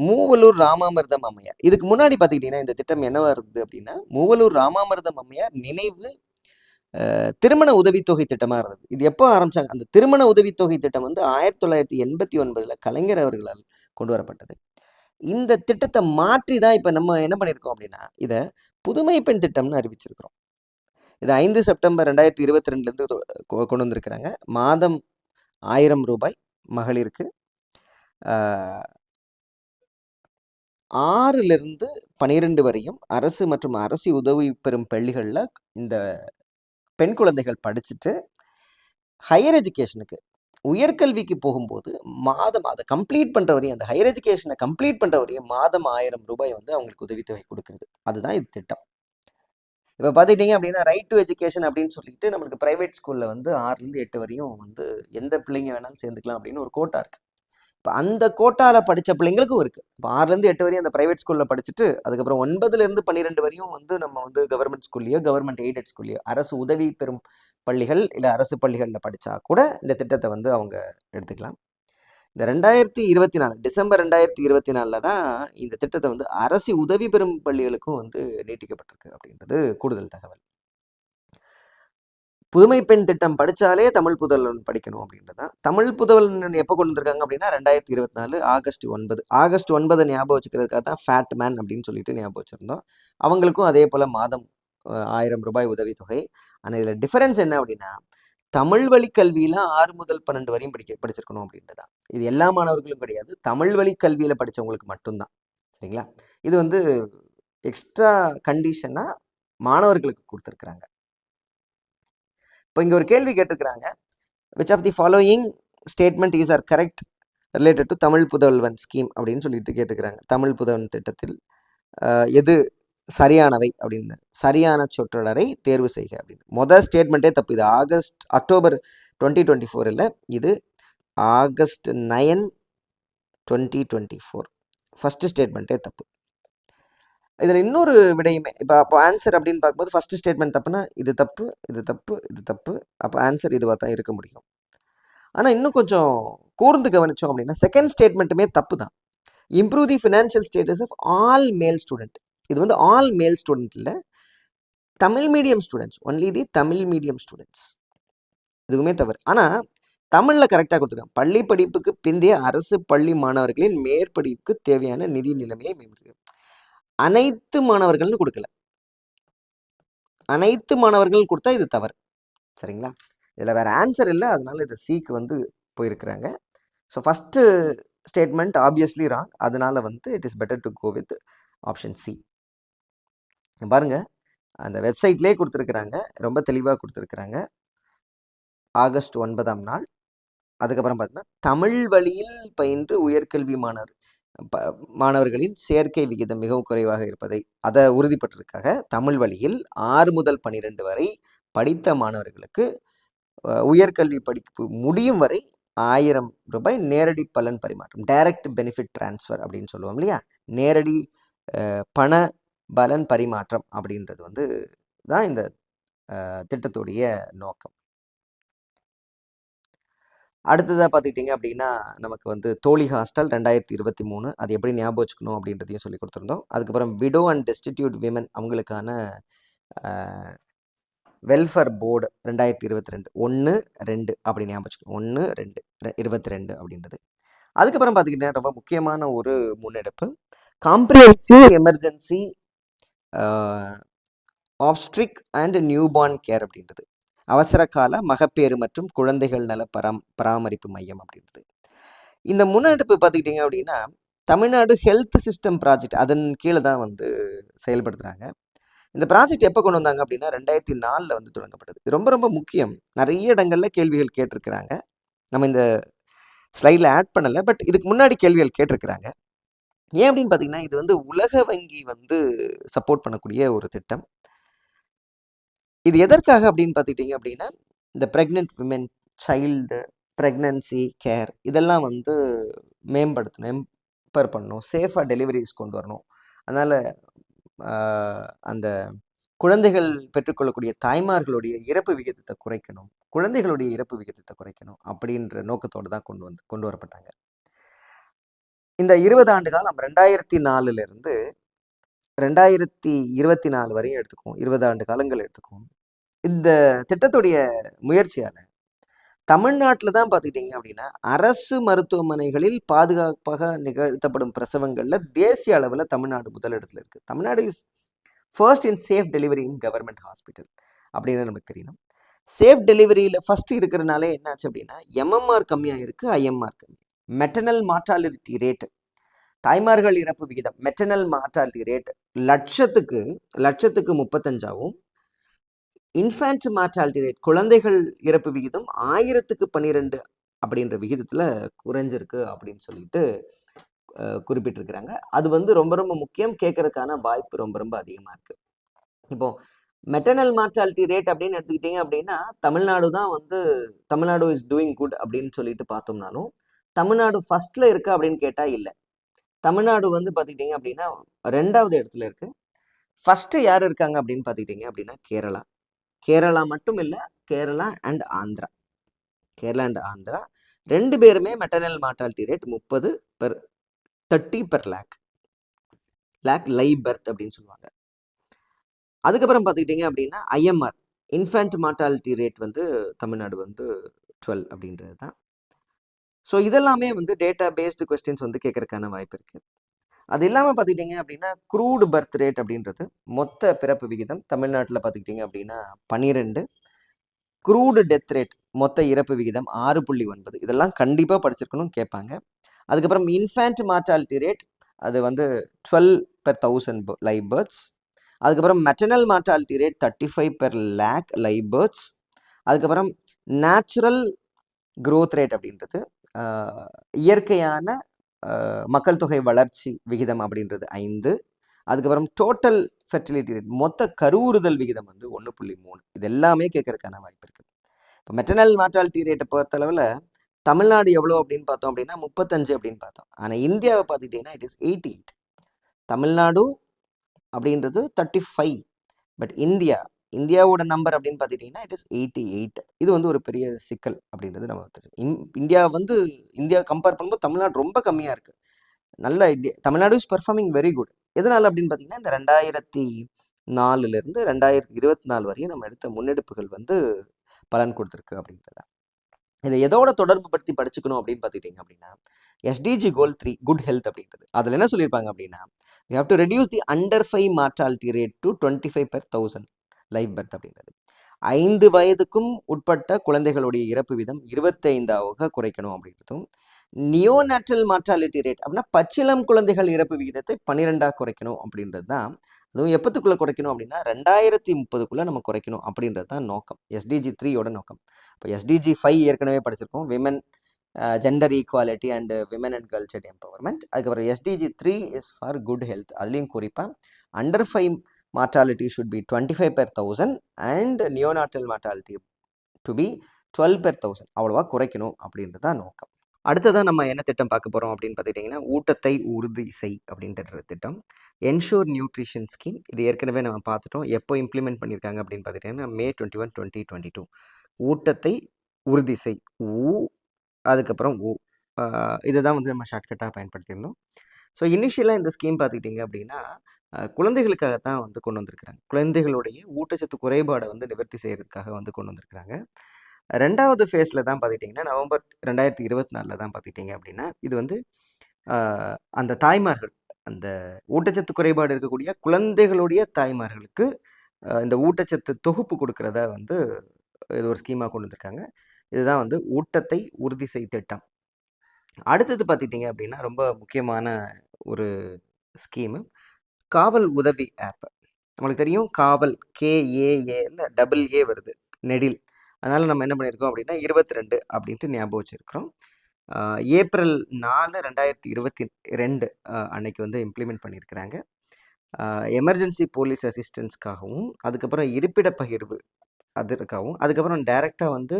மூவலூர் ராமாமிர்தம் அம்மையார். இதுக்கு முன்னாடி பார்த்துக்கிட்டிங்கன்னா இந்த திட்டம் என்னவா இருந்தது அப்படின்னா, மூவலூர் ராமாமிர்தம் அம்மையார் நினைவு திருமண உதவித்தொகை திட்டமாக இருந்தது. இது எப்போ ஆரம்பிச்சாங்க? அந்த திருமண உதவித்தொகை திட்டம் வந்து 1989 கலைஞர் அவர்களால் கொண்டு வரப்பட்டது. இந்த திட்டத்தை மாற்றி தான் இப்போ நம்ம என்ன பண்ணியிருக்கோம் அப்படின்னா, இதை புதுமை பெண் திட்டம்னு அறிவிச்சிருக்கிறோம். இது 5 செப்டம்பர் 2022 கொண்டு வந்திருக்கிறாங்க. மாதம் 1000 ரூபாய் மகளிருக்கு. 6லிருந்து 12 வரையும் அரசு மற்றும் அரசு உதவி பெறும் பள்ளிகளில் இந்த பெண் குழந்தைகள் படிச்சுட்டு ஹையர் எஜுகேஷனுக்கு உயர்கல்விக்கு போகும்போது மாதம் அதை கம்ப்ளீட் பண்ணுற வரையும், அந்த ஹையர் எஜுகேஷனை கம்ப்ளீட் பண்ணுற வரையும் மாதம் 1000 ரூபாய் வந்து அவங்களுக்கு உதவித்தொகை கொடுக்குறது. அதுதான் இது திட்டம். இப்போ பார்த்துக்கிட்டிங்க அப்படின்னா ரைட் டு எஜுகேஷன் அப்படின்னு சொல்லிட்டு நம்மளுக்கு ப்ரைவேட் ஸ்கூலில் வந்து 6லேருந்து 8 வரையும் வந்து எந்த பிள்ளைங்க வேணாலும் சேர்ந்துக்கலாம் அப்படின்னு ஒரு கோட்டா இருக்குது. இப்போ அந்த கோட்டாவில் படித்த பிள்ளைங்களுக்கும் இருக்குது. இப்போ 6லேருந்து 8 வரையும் அந்த ப்ரைவேட் ஸ்கூலில் படிச்சுட்டு அதுக்கப்புறம் 9லேருந்து 12 வரையும் வந்து நம்ம வந்து கவர்மெண்ட் ஸ்கூல்லையோ கவர்மெண்ட் எய்டட் ஸ்கூல்லையோ அரசு உதவி பெறும் பள்ளிகள் இல்லை அரசு பள்ளிகளில் படித்தா கூட இந்த திட்டத்தை வந்து அவங்க எடுத்துக்கலாம். இந்த 2024 டிசம்பர் 2024 தான் இந்த திட்டத்தை வந்து அரசு உதவி பெறும் பள்ளிகளுக்கும் வந்து நீட்டிக்கப்பட்டிருக்கு அப்படின்றது கூடுதல் தகவல். புதுமை பெண் திட்டம் படித்தாலே தமிழ் புதல்வன் படிக்கணும் அப்படின்றது தான். தமிழ் புதல்வன் எப்போ கொண்டு வந்திருக்காங்க அப்படின்னா 2024 ஆகஸ்ட் 9. ஆகஸ்ட் 9 ஞாபகம் வச்சுக்கிறதுக்காக தான் ஃபேட் மேன் அப்படின்னு சொல்லிட்டு ஞாபகம் வச்சுருந்தோம். அவங்களுக்கும் அதே போல் மாதம் 1000 ரூபாய் உதவித்தொகை. ஆனால் இதில் டிஃபரன்ஸ் என்ன அப்படின்னா, தமிழ் வழி கல்வியில் 6 முதல் 12 வரையும் படிச்சிருக்கணும் அப்படின்றது தான். இது எல்லா மாணவர்களும் கிடையாது, தமிழ் வழி கல்வியில் படித்தவங்களுக்கு மட்டும்தான். சரிங்களா? இது வந்து எக்ஸ்ட்ரா கண்டிஷனாக மாணவர்களுக்கு கொடுத்துருக்குறாங்க. இப்போ இங்கே ஒரு கேள்வி கேட்டிருக்கிறாங்க, which of the following statement is are correct related to Tamil Pudhalvan scheme அப்படின்னு சொல்லிட்டு கேட்டுக்கிறாங்க. தமிழ் புதல்வன் திட்டத்தில் எது சரியானவை அப்படின்னு, சரியான சொற்றொடரை தேர்வு செய்க அப்படின்னு. மொதல் ஸ்டேட்மெண்ட்டே தப்பு. இது அக்டோபர் 2024 இல்லை, இது ஆகஸ்ட் 9, 2024. ஃபஸ்ட்டு ஸ்டேட்மெண்ட்டே தப்பு. இதில் இன்னொரு விடையுமே, அப்போ ஆன்சர் அப்படின்னு பார்க்கும்போது ஃபஸ்ட்டு ஸ்டேட்மெண்ட் தப்புனா இது தப்பு, இது தப்பு, இது தப்பு. அப்போ ஆன்சர் இதுவாக தான் இருக்க முடியும். ஆனால் இன்னும் கொஞ்சம் கூர்ந்து கவனித்தோம் அப்படின்னா செகண்ட் ஸ்டேட்மெண்ட்டுமே தப்பு தான். Improve the financial status of all male student. இது வந்து ஆல் மேல் ஸ்டூடெண்ட் இல்லை, Tamil medium students, only the Tamil medium students. இதுவுமே தவறு. ஆனால் தமிழில் கரெக்டாக கொடுத்துருக்காங்க. பள்ளி படிப்புக்கு பிந்தைய அரசு பள்ளி மாணவர்களின் மேற்படிப்புக்கு தேவையான நிதி நிலைமையை மேம்படுத்து. அனைத்து மாணவர்கள்னு கொடுக்கல, அனைத்து மாணவர்கள் கொடுத்தா இது தவறு. சரிங்களா? இதில் வேறு ஆன்சர் இல்லை, அதனால இதை சிக்கு வந்து போயிருக்கிறாங்க. So first statement obviously wrong. அதனால வந்து it is better to go with option C. பாருங்கள், அந்த வெப்சைட்லேயே கொடுத்துருக்குறாங்க, ரொம்ப தெளிவாக கொடுத்துருக்குறாங்க. ஆகஸ்ட் 9ஆம் நாள். அதுக்கப்புறம் பார்த்தீங்கன்னா தமிழ் வழியில் பயின்று உயர்கல்வி மாணவர்களின் சேர்க்கை விகிதம் மிகவும் குறைவாக இருப்பதை அதை உறுதிப்பட்டிருக்காக தமிழ் வழியில் 6 முதல் 12 வரை படித்த மாணவர்களுக்கு உயர்கல்வி படிப்பு முடியும் வரை 1000 ரூபாய் நேரடி பலன் பரிமாற்றம், டைரக்ட் பெனிஃபிட் டிரான்ஸ்ஃபர் அப்படின்னு சொல்லுவோம் இல்லையா, நேரடி பண பலன் பரிமாற்றம் அப்படின்றது வந்து தான் இந்த திட்டத்துடைய நோக்கம். அடுத்ததாக பார்த்துக்கிட்டிங்க அப்படின்னா நமக்கு வந்து தோழி ஹாஸ்டல் 2023, அது எப்படி ஞாபகம் வச்சுக்கணும் அப்படின்றதையும் சொல்லி கொடுத்துருந்தோம். அதுக்கப்புறம் விடோ அண்ட் டெஸ்டிடியூட் விமன் அவங்களுக்கான வெல்ஃபேர் போர்டு 2022 1-2 அப்படி ஞாபகம் வச்சுக்கணும். 1-2 22 அப்படின்றது. அதுக்கப்புறம் பார்த்துக்கிட்டிங்கன்னா ரொம்ப முக்கியமான ஒரு முன்னெடுப்பு, comprehensive emergency obstetric and newborn care அப்படின்றது, அவசர கால மகப்பேறு மற்றும் குழந்தைகள் நல பராமரிப்பு மையம் அப்படின்றது. இந்த முன்னெடுப்பு பார்த்துக்கிட்டிங்க அப்படின்னா தமிழ்நாடு ஹெல்த் சிஸ்டம் ப்ராஜெக்ட் அதன் கீழே தான் வந்து செயல்படுத்துகிறாங்க. இந்த ப்ராஜெக்ட் எப்போ கொண்டு வந்தாங்க அப்படின்னா 2004 வந்து தொடங்கப்பட்டது. இது ரொம்ப ரொம்ப முக்கியம். நிறைய இடங்களில் கேள்விகள் கேட்டிருக்கிறாங்க. நம்ம இந்த ஸ்லைடில் ஆட் பண்ணலை, பட் இதுக்கு முன்னாடி கேள்விகள் கேட்டிருக்கிறாங்க. ஏன் அப்படின்னு பார்த்தீங்கன்னா இது வந்து உலக வங்கி வந்து சப்போர்ட் பண்ணக்கூடிய ஒரு திட்டம். இது எதற்காக அப்படின்னு பார்த்துக்கிட்டிங்க அப்படின்னா இந்த pregnant women, child pregnancy care இதெல்லாம் வந்து மேம்படுத்தணும், எம்பவர் பண்ணணும், சேஃபாக டெலிவரிஸ் கொண்டு வரணும். அதனால் அந்த குழந்தைகள் பெற்றுக்கொள்ளக்கூடிய தாய்மார்களுடைய இறப்பு விகிதத்தை குறைக்கணும், குழந்தைகளுடைய இறப்பு விகிதத்தை குறைக்கணும் அப்படின்ற நோக்கத்தோடு தான் கொண்டு வரப்பட்டாங்க. இந்த 20 ஆண்டு காலம் 2004லிருந்து 2024 வரையும் எடுத்துக்குவோம். 20 ஆண்டு காலங்கள் எடுத்துக்குவோம். இந்த திட்டத்துடைய முயற்சியால தமிழ்நாட்டில தான் பார்த்துக்கிட்டீங்க அப்படின்னா, அரசு மருத்துவமனைகளில் பாதுகாப்பாக நிகழ்த்தப்படும் பிரசவங்கள்ல தேசிய அளவுல தமிழ்நாடு முதலிடத்துல இருக்கு. Tamil Nadu is first in safe delivery in government hospital அப்படின்னு நமக்கு தெரியணும். சேஃப் டெலிவரியில ஃபர்ஸ்ட் இருக்கிறனாலே என்னாச்சு அப்படின்னா, எம்எம்ஆர் கம்மியா இருக்கு, ஐஎம்ஆர் கம்மி. மெட்டர்னல் மார்டாலிட்டி ரேட், தாய்மார்கள் இறப்பு விகிதம், மெட்டர்னல் மார்டாலிட்டி ரேட் லட்சத்துக்கு 35ஆகவும், இன்ஃபேன்ட் மார்டாலிட்டி ரேட் குழந்தைகள் இறப்பு விகிதம் 1000க்கு 12 அப்படின்ற விகிதத்துல குறைஞ்சிருக்கு அப்படின்னு சொல்லிட்டு குறிப்பிட்டிருக்கிறாங்க. அது வந்து ரொம்ப ரொம்ப முக்கியம், கேட்கறதுக்கான வாய்ப்பு ரொம்ப ரொம்ப அதிகமா இருக்கு. இப்போ மெட்டர்னல் மார்டாலிட்டி ரேட் அப்படின்னு எடுத்துக்கிட்டீங்க அப்படின்னா, தமிழ்நாடு தான் வந்து தமிழ்நாடு இஸ் டூயிங் குட் அப்படின்னு சொல்லிட்டு பார்த்தோம்னாலும், தமிழ்நாடு ஃபர்ஸ்ட்ல இருக்கு அப்படின்னு கேட்டா இல்லை. தமிழ்நாடு வந்து பார்த்துக்கிட்டீங்க அப்படின்னா 2வது இடத்துல இருக்கு. ஃபர்ஸ்ட் யார் இருக்காங்க அப்படின்னு பார்த்துக்கிட்டீங்க அப்படின்னா கேரளா. கேரளா மட்டும் இல்லை, கேரளா அண்ட் ஆந்திரா. கேரளா அண்ட் ஆந்திரா 2 பேருமே maternal mortality rate 30 per lakh live birth அப்படின்னு சொல்லுவாங்க. அதுக்கப்புறம் பார்த்துக்கிட்டிங்க அப்படின்னா ஐஎம்ஆர் இன்ஃபேன்ட் மார்டாலிட்டி ரேட் வந்து தமிழ்நாடு வந்து 12 அப்படின்றது தான். ஸோ இதெல்லாமே வந்து டேட்டா பேஸ்டு கொஸ்டின்ஸ் வந்து கேட்கறதுக்கான வாய்ப்பு இருக்குது. அது இல்லாமல் பார்த்துக்கிட்டிங்க அப்படின்னா க்ரூடு பர்த் ரேட் அப்படின்றது மொத்த பிறப்பு விகிதம் தமிழ்நாட்டில் பார்த்துக்கிட்டிங்க அப்படின்னா 12. க்ரூடு டெத் ரேட் மொத்த இறப்பு விகிதம் 6.9. இதெல்லாம் கண்டிப்பாக படிச்சிருக்கணும், கேட்பாங்க. அதுக்கப்புறம் இன்ஃபேன்ட் மார்டாலிட்டி ரேட் அது வந்து 12 பெர் 1000 லைவ் பர்த்ஸ். அதுக்கப்புறம் maternal mortality rate 35 per lakh live births. அதுக்கப்புறம் நேச்சுரல் க்ரோத் ரேட் அப்படின்றது இயற்கையான மக்கள் தொகை வளர்ச்சி விகிதம் அப்படின்றது 5. அதுக்கப்புறம் டோட்டல் ஃபெர்டிலிட்டி ரேட் மொத்த கருவுறுதல் விகிதம் வந்து 1.3. இது எல்லாமே கேட்கறதுக்கான வாய்ப்பு இருக்குது. இப்போ மெட்டர்னல் மார்டாலிட்டி ரேட்டை பொறுத்தளவில் தமிழ்நாடு எவ்வளோ அப்படின்னு பார்த்தோம் அப்படின்னா 35 அப்படின்னு பார்த்தோம். ஆனால் இந்தியாவை பார்த்துக்கிட்டிங்கன்னா இட் இஸ் 88. தமிழ்நாடு அப்படின்றது 35. பட் இந்தியாவோட நம்பர் அப்படின்னு பார்த்துக்கிட்டிங்கன்னா இட் இஸ் 88. இது வந்து ஒரு பெரிய சிக்கல் அப்படின்றது நம்ம இந்தியா கம்பேர் பண்ணும்போது தமிழ்நாடு ரொம்ப கம்மியாக இருக்குது. நல்ல Tamil Nadu is performing very good. எதனால் அப்படின்னு பார்த்தீங்கன்னா இந்த 2004லேருந்து 2024 வரையும் நம்ம எடுத்த முன்னெடுப்புகள் வந்து பலன் கொடுத்துருக்கு அப்படின்றத. இதை எதோட தொடர்பு படுத்தி படிச்சுக்கணும் அப்படின்னு பார்த்துக்கிட்டிங்க அப்படின்னா எஸ்டிஜி கோல் 3 குட் ஹெல்த் அப்படின்றது. அதில் என்ன சொல்லியிருப்பாங்க அப்படின்னா we have to reduce the under 5 mortality rate to 25 per 1000 live birth அப்படின்றது. 5 வயதுக்கும் உட்பட்ட குழந்தைகளுடைய இறப்பு வீதம் 25ஆக குறைக்கணும் அப்படின்றதும், நியோநேட்ரல் மார்டாலிட்டி ரேட் அப்படின்னா பச்சிளம் குழந்தைகள் இறப்பு விகிதத்தை 12ஆக குறைக்கணும் அப்படின்றது தான். அதுவும் எப்பத்துக்குள்ளே குறைக்கணும் அப்படின்னா 2030க்குள்ளே நம்ம குறைக்கணும் அப்படின்றது தான் நோக்கம், எஸ்டிஜி 3யோட நோக்கம். இப்போ எஸ்டிஜி 5 ஏற்கனவே படிச்சிருக்கோம், women gender equality and women and girl child empowerment. அதுக்கப்புறம் எஸ்டிஜி 3 இஸ் ஃபார் குட் ஹெல்த். அதுலேயும் குறிப்பாக under 5 mortality should be 25 per 1000 and neonatal mortality to be 12 per 1000. அவ்வளோவா குறைக்கணும் அப்படின்றது தான் நோக்கம். அடுத்ததான் நம்ம என்ன திட்டம் பார்க்க போகிறோம் அப்படின்னு பார்த்துக்கிட்டிங்கன்னா ஊட்டத்தை உறுதி செய் அப்படின்ற திட்டம், என்ஷூர் நியூட்ரிஷன் ஸ்கீம். இது ஏற்கனவே நம்ம பார்த்துட்டோம். எப்போ இம்ப்ளிமெண்ட் பண்ணியிருக்காங்க அப்படின்னு பார்த்துக்கிட்டிங்கன்னா May 21, 2022. ஊட்டத்தை உறுதி செய் அதுக்கப்புறம் இதை தான் வந்து நம்ம ஷார்ட்கட்டாக பயன்படுத்தியிருந்தோம். ஸோ இனிஷியலாக இந்த ஸ்கீம் பார்த்துக்கிட்டிங்க அப்படின்னா குழந்தைகளுக்காக தான் வந்து கொண்டு வந்திருக்கிறாங்க. குழந்தைகளுடைய ஊட்டச்சத்து குறைபாடை வந்து நிவர்த்தி செய்கிறதுக்காக வந்து கொண்டு வந்திருக்கிறாங்க. 2வது ஃபேஸில் தான் பார்த்துக்கிட்டிங்கன்னா நவம்பர் 2024 தான் பார்த்துக்கிட்டிங்க அப்படின்னா இது வந்து அந்த தாய்மார்கள், அந்த ஊட்டச்சத்து குறைபாடு இருக்கக்கூடிய குழந்தைகளுடைய தாய்மார்களுக்கு இந்த ஊட்டச்சத்து தொகுப்பு கொடுக்கறத வந்து இது ஒரு ஸ்கீமாக கொண்டு வந்திருக்காங்க. இதுதான் வந்து ஊட்டத்தை உறுதி செய் திட்டம். அடுத்தது பார்த்துக்கிட்டிங்க அப்படின்னா ரொம்ப முக்கியமான ஒரு ஸ்கீமு, காவல் உதவி ஆப். நம்மளுக்கு தெரியும் காவல் KAA வருது, நெடில். அதனால் நம்ம என்ன பண்ணியிருக்கோம் அப்படின்னா 22 அப்படின்ட்டு ஞாபகம் வச்சுருக்கிறோம். ஏப்ரல் 4, 2022 அன்னைக்கு வந்து இம்ப்ளிமெண்ட் பண்ணியிருக்கிறாங்க. எமர்ஜென்சி போலீஸ் அசிஸ்டன்ஸ்க்காகவும், அதுக்கப்புறம் இருப்பிட பகிர்வு அதற்காகவும், அதுக்கப்புறம் டைரெக்டாக வந்து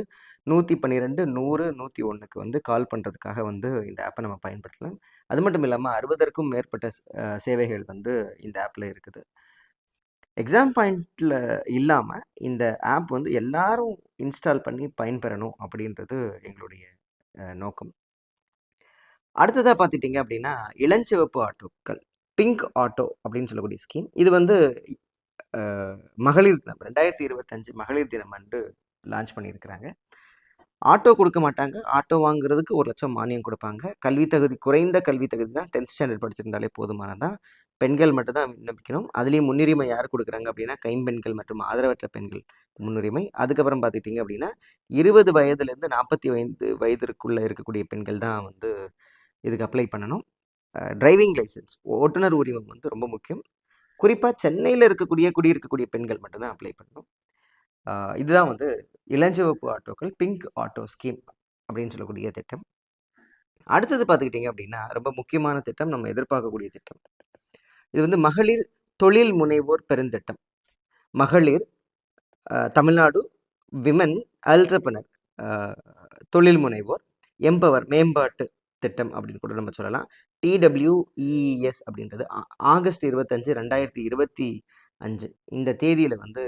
112, 100, 101க்கு வந்து கால் பண்ணுறதுக்காக வந்து இந்த ஆப்பை நம்ம பயன்படுத்தலாம். அது மட்டும் இல்லாமல் 60க்கும் மேற்பட்ட சேவைகள் வந்து இந்த ஆப்பில் இருக்குது. எக்ஸாம் பாயிண்டில் இல்லாமல் இந்த ஆப் வந்து எல்லாரும் இன்ஸ்டால் பண்ணி பயன்பெறணும் அப்படின்றது எங்களுடைய நோக்கம். அடுத்ததாக பார்த்துட்டிங்க அப்படின்னா இளஞ்சிவப்பு ஆட்டோக்கள், பிங்க் ஆட்டோ அப்படின்னு சொல்லக்கூடிய ஸ்கீம். இது வந்து மகளிர் தினம் 2025 மகளிர் தினம் அன்று லான்ச் பண்ணியிருக்கிறாங்க. ஆட்டோ கொடுக்க மாட்டாங்க. ஆட்டோ வாங்குறதுக்கு 1,00,000 மானியம் கொடுப்பாங்க. கல்வி தகுதி குறைந்த கல்வி தகுதி தான் 10th ஸ்டாண்டர்ட் படிச்சிருந்தாலே போதுமானதான். பெண்கள் மட்டும் தான் விண்ணப்பிக்கணும். அதுலேயும் முன்னுரிமை யார் கொடுக்குறாங்க அப்படின்னா கைம்பெண்கள் மற்றும் ஆதரவற்ற பெண்கள் முன்னுரிமை. அதுக்கப்புறம் பார்த்துக்கிட்டிங்க அப்படின்னா 20 வயதுலேருந்து 45 வயதிற்குள்ளே இருக்கக்கூடிய பெண்கள் தான் வந்து இதுக்கு அப்ளை பண்ணணும். டிரைவிங் லைசன்ஸ் ஓட்டுநர் உரிமம் வந்து ரொம்ப முக்கியம். குறிப்பாக சென்னையில் குடியிருக்கக்கூடிய பெண்கள் மட்டும்தான் அப்ளை பண்ணணும். இதுதான் வந்து இளஞ்சிவப்பு ஆட்டோக்கள், பிங்க் ஆட்டோ ஸ்கீம் அப்படின்னு சொல்லக்கூடிய திட்டம். அடுத்தது பார்த்துக்கிட்டிங்க அப்படின்னா ரொம்ப முக்கியமான திட்டம், நம்ம எதிர்பார்க்கக்கூடிய திட்டம். இது வந்து மகளிர் தொழில் முனைவோர் பெருந்திட்டம். மகளிர் தமிழ்நாடு விமன் அல்ட்ரப்ரனர் தொழில் முனைவோர் எம்பவர் மேம்பாட்டு திட்டம் அப்படின்னு கூட நம்ம சொல்லலாம். TWEES அப்படின்றது ஆகஸ்ட் 25, 2025 இந்த தேதியில் வந்து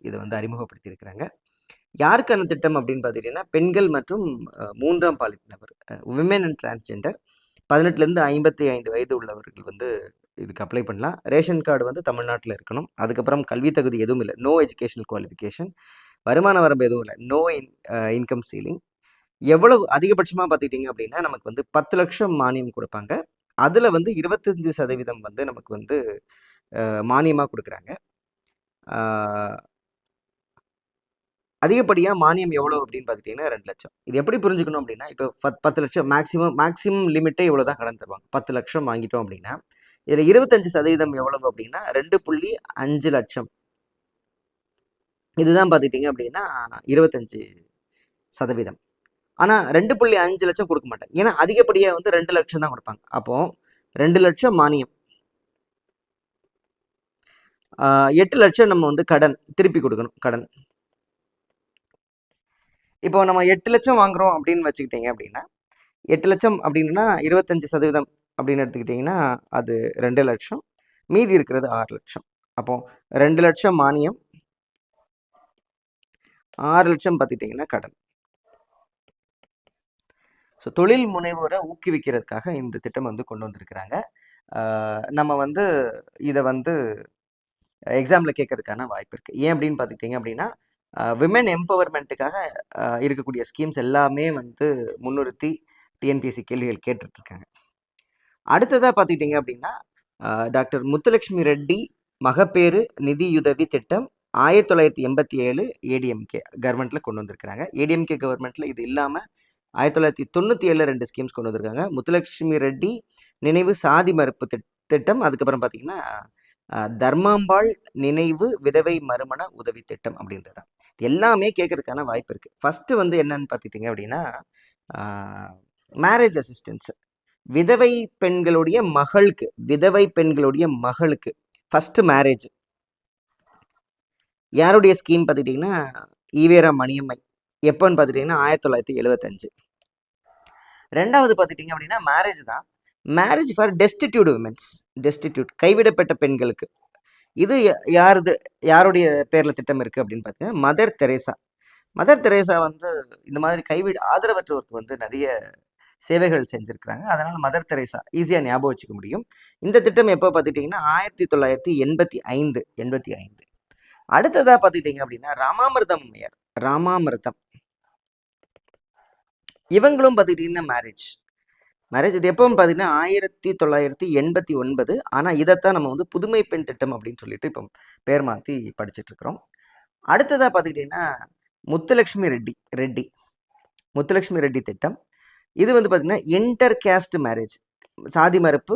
இதை வந்து அறிமுகப்படுத்தியிருக்கிறாங்க. யாருக்கான திட்டம் அப்படின்னு பார்த்துக்கிட்டிங்கன்னா பெண்கள் மற்றும் 3ஆம் பாலினத்தவர் விமன் அண்ட் டிரான்ஸ்ஜெண்டர் 18லேருந்து 55 வயது உள்ளவர்கள் வந்து இதுக்கு அப்ளை பண்ணலாம். ரேஷன் கார்டு வந்து தமிழ்நாட்டில் இருக்கணும். அதுக்கப்புறம் கல்வி தகுதி எதுவும் இல்லை, நோ எஜுகேஷனல் குவாலிஃபிகேஷன். வருமான வரம்பு எதுவும் இல்லை, நோ இன்கம் சீலிங். எவ்வளவு அதிகபட்சமாக பார்த்துக்கிட்டிங்க அப்படின்னா நமக்கு வந்து 10 லட்சம் மானியம் கொடுப்பாங்க. அதில் வந்து 25% வந்து நமக்கு வந்து மானியமாக கொடுக்குறாங்க. அதிகப்படியாக மானியம் எவ்வளோ அப்படின்னு பார்த்துட்டிங்கன்னா 2 லட்சம். இது எப்படி புரிஞ்சுக்கணும் அப்படின்னா இப்போ 10 லட்சம் மேக்ஸிமம் லிமிட்டே இவ்வளோ தான் கடன் தருவாங்க. 10 லட்சம் வாங்கிட்டோம் அப்படின்னா இதில் 25% எவ்வளவு அப்படின்னா 2.5 லட்சம். இதுதான் பார்த்துக்கிட்டிங்க அப்படின்னா 25%. ஆனால் 2.5 லட்சம் கொடுக்க மாட்டாங்க. ஏன்னா அதிகப்படியாக வந்து 2 லட்சம் தான் கொடுப்பாங்க. அப்போது 2 லட்சம் மானியம், 8 லட்சம் நம்ம வந்து கடன் திருப்பி கொடுக்கணும். கடன் இப்போ நம்ம 8 லட்சம் வாங்குறோம் அப்படின்னு வச்சுக்கிட்டீங்க அப்படின்னா 8 லட்சம் அப்படின்னா 25% அப்படின்னு எடுத்துக்கிட்டிங்கன்னா அது 2 லட்சம், மீதி இருக்கிறது 6 லட்சம். அப்போ 2 லட்சம் மானியம், 6 லட்சம் பார்த்துக்கிட்டிங்கன்னா கடன். ஸோ தொழில் முனைவோரை ஊக்குவிக்கிறதுக்காக இந்த திட்டம் வந்து கொண்டு வந்திருக்கிறாங்க. நம்ம வந்து இதை வந்து எக்ஸாமில் கேட்கறதுக்கான வாய்ப்பு இருக்குது. ஏன் அப்படின்னு பார்த்துக்கிட்டிங்க அப்படின்னா விமன் எம்பவர்மெண்ட்டுக்காக இருக்கக்கூடிய ஸ்கீம்ஸ் எல்லாமே வந்து முன்னிறுத்தி டிஎன்பிஎஸ்சி கேள்விகள் கேட்டுட்ருக்காங்க. அடுத்ததாக பார்த்துக்கிட்டிங்க அப்படின்னா டாக்டர் முத்துலட்சுமி ரெட்டி மகப்பேறு நிதியுதவி திட்டம் 1987 ஏடிஎம்கே கவர்மெண்ட்டில் கொண்டு வந்திருக்கிறாங்க. ஏடிஎம்கே கவர்மெண்ட்டில் இது இல்லாமல் 1997 2 ஸ்கீம்ஸ் கொண்டு வந்திருக்காங்க. முத்துலட்சுமி ரெட்டி நினைவு சாதி மறுப்பு திட்டம், அதுக்கப்புறம் பார்த்தீங்கன்னா தர்மாம்பாள் நினைவு விதவை மறுமண உதவி திட்டம் அப்படின்றது எல்லாமே கேட்கறதுக்கான வாய்ப்பு இருக்குது. ஃபஸ்ட்டு வந்து என்னன்னு பார்த்துக்கிட்டிங்க அப்படின்னா மேரேஜ் அசிஸ்டன்ஸ் விதவை பெண்களுடைய மகளுக்கு ஃபஸ்ட்டு மேரேஜ் யாருடைய ஸ்கீம் பார்த்துக்கிட்டிங்கன்னா ஈவேரா மணியம்மை. எப்போன்னு பார்த்துட்டிங்கன்னா 1975. ரெண்டாவது பார்த்துட்டிங்க அப்படின்னா மேரேஜ் தான், மேரேஜ் ஃபார் டெஸ்டிடியூட் கைவிடப்பட்ட பெண்களுக்கு. இது யாருடைய பேரில் திட்டம் இருக்குது அப்படின்னு பார்த்தீங்கன்னா மதர் தெரேசா வந்து இந்த மாதிரி ஆதரவற்றோருக்கு வந்து நிறைய சேவைகள் செஞ்சுருக்கிறாங்க. அதனால் மதர் தெரேசா ஈஸியாக ஞாபகம் வச்சுக்க முடியும். இந்த திட்டம் எப்போ பார்த்துட்டிங்கன்னா 1985. அடுத்ததாக பார்த்துக்கிட்டிங்க அப்படின்னா ராமாமிர்தம் இவங்களும் பார்த்துக்கிட்டிங்கன்னா மேரேஜ் இது எப்போன்னு பார்த்தீங்கன்னா 1989. ஆனால் இதைத்தான் நம்ம வந்து புதுமை பெண் திட்டம் அப்படின்னு சொல்லிட்டு இப்போ பேர் மாற்றி படிச்சுட்ருக்குறோம். அடுத்ததாக பார்த்துக்கிட்டிங்கன்னா முத்துலட்சுமி ரெட்டி திட்டம். இது வந்து பார்த்திங்கன்னா இன்டர் கேஸ்ட் மேரேஜ், சாதி மறுப்பு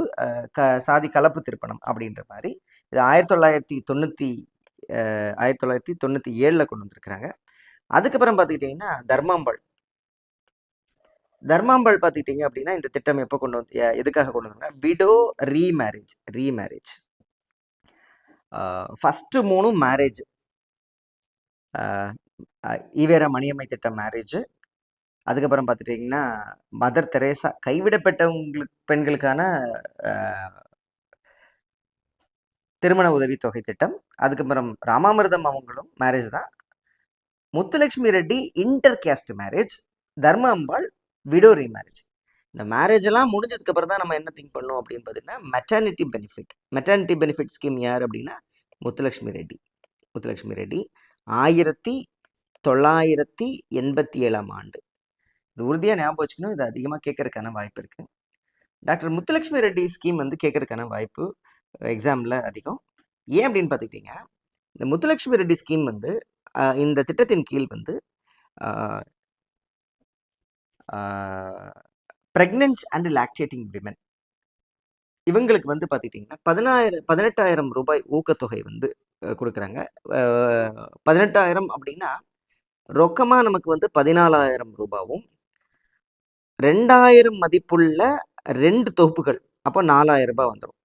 சாதி கலப்பு திருப்பணம் அப்படின்ற மாதிரி. இது 1997 கொண்டு வந்திருக்கிறாங்க. அதுக்கப்புறம் பார்த்துக்கிட்டிங்கன்னா தர்மாம்பாள் பார்த்துக்கிட்டிங்க அப்படின்னா இந்த திட்டம் எப்போ எதுக்காக கொண்டு வந்தாங்கன்னா widow remarriage. First 3 marriage, EVR Maniammai திட்டம் மேரேஜ், அதுக்கப்புறம் பார்த்துட்டிங்கன்னா மதர் தெரேசா பெண்களுக்கான திருமண உதவித்தொகை திட்டம், அதுக்கப்புறம் ராமாமிர்தம் அவங்களும் மேரேஜ் தான், Muthulakshmi Reddy inter caste marriage, Dharmambal widow remarriage. இந்த மேரேஜ் எல்லாம் முடிஞ்சதுக்கப்புறம் தான் நம்ம என்ன திங்க் பண்ணோம் அப்படின்னு பார்த்தீங்கன்னா maternity benefit. Maternity benefit scheme யார் அப்படின்னா முத்துலட்சுமி ரெட்டி. முத்துலட்சுமி ரெட்டி 1987 ஆண்டு. இது உறுதியாக ஞாபகம் வச்சுக்கணும். இது அதிகமாக கேட்கறதுக்கான வாய்ப்பு இருக்குது. டாக்டர் முத்துலட்சுமி ரெட்டி ஸ்கீம் வந்து கேட்கறதுக்கான வாய்ப்பு எக்ஸாமில் அதிகம். ஏன் அப்படின்னு பார்த்துக்கிட்டிங்க, இந்த முத்துலட்சுமி ரெட்டி ஸ்கீம் வந்து இந்த திட்டத்தின் கீழ் வந்து ப்ரெக்னென்ட் அண்ட் லாக்டேட்டிங் விமன் இவங்களுக்கு வந்து பார்த்துக்கிட்டிங்கன்னா 18,000 ரூபாய் ஊக்கத்தொகை வந்து கொடுக்குறாங்க. 18,000 அப்படின்னா ரொக்கமாக நமக்கு வந்து 14,000 ரூபாவும் 2,000 மதிப்புள்ள 2 தொகுப்புகள் அப்போ 4,000 ரூபாய் வந்துடும்.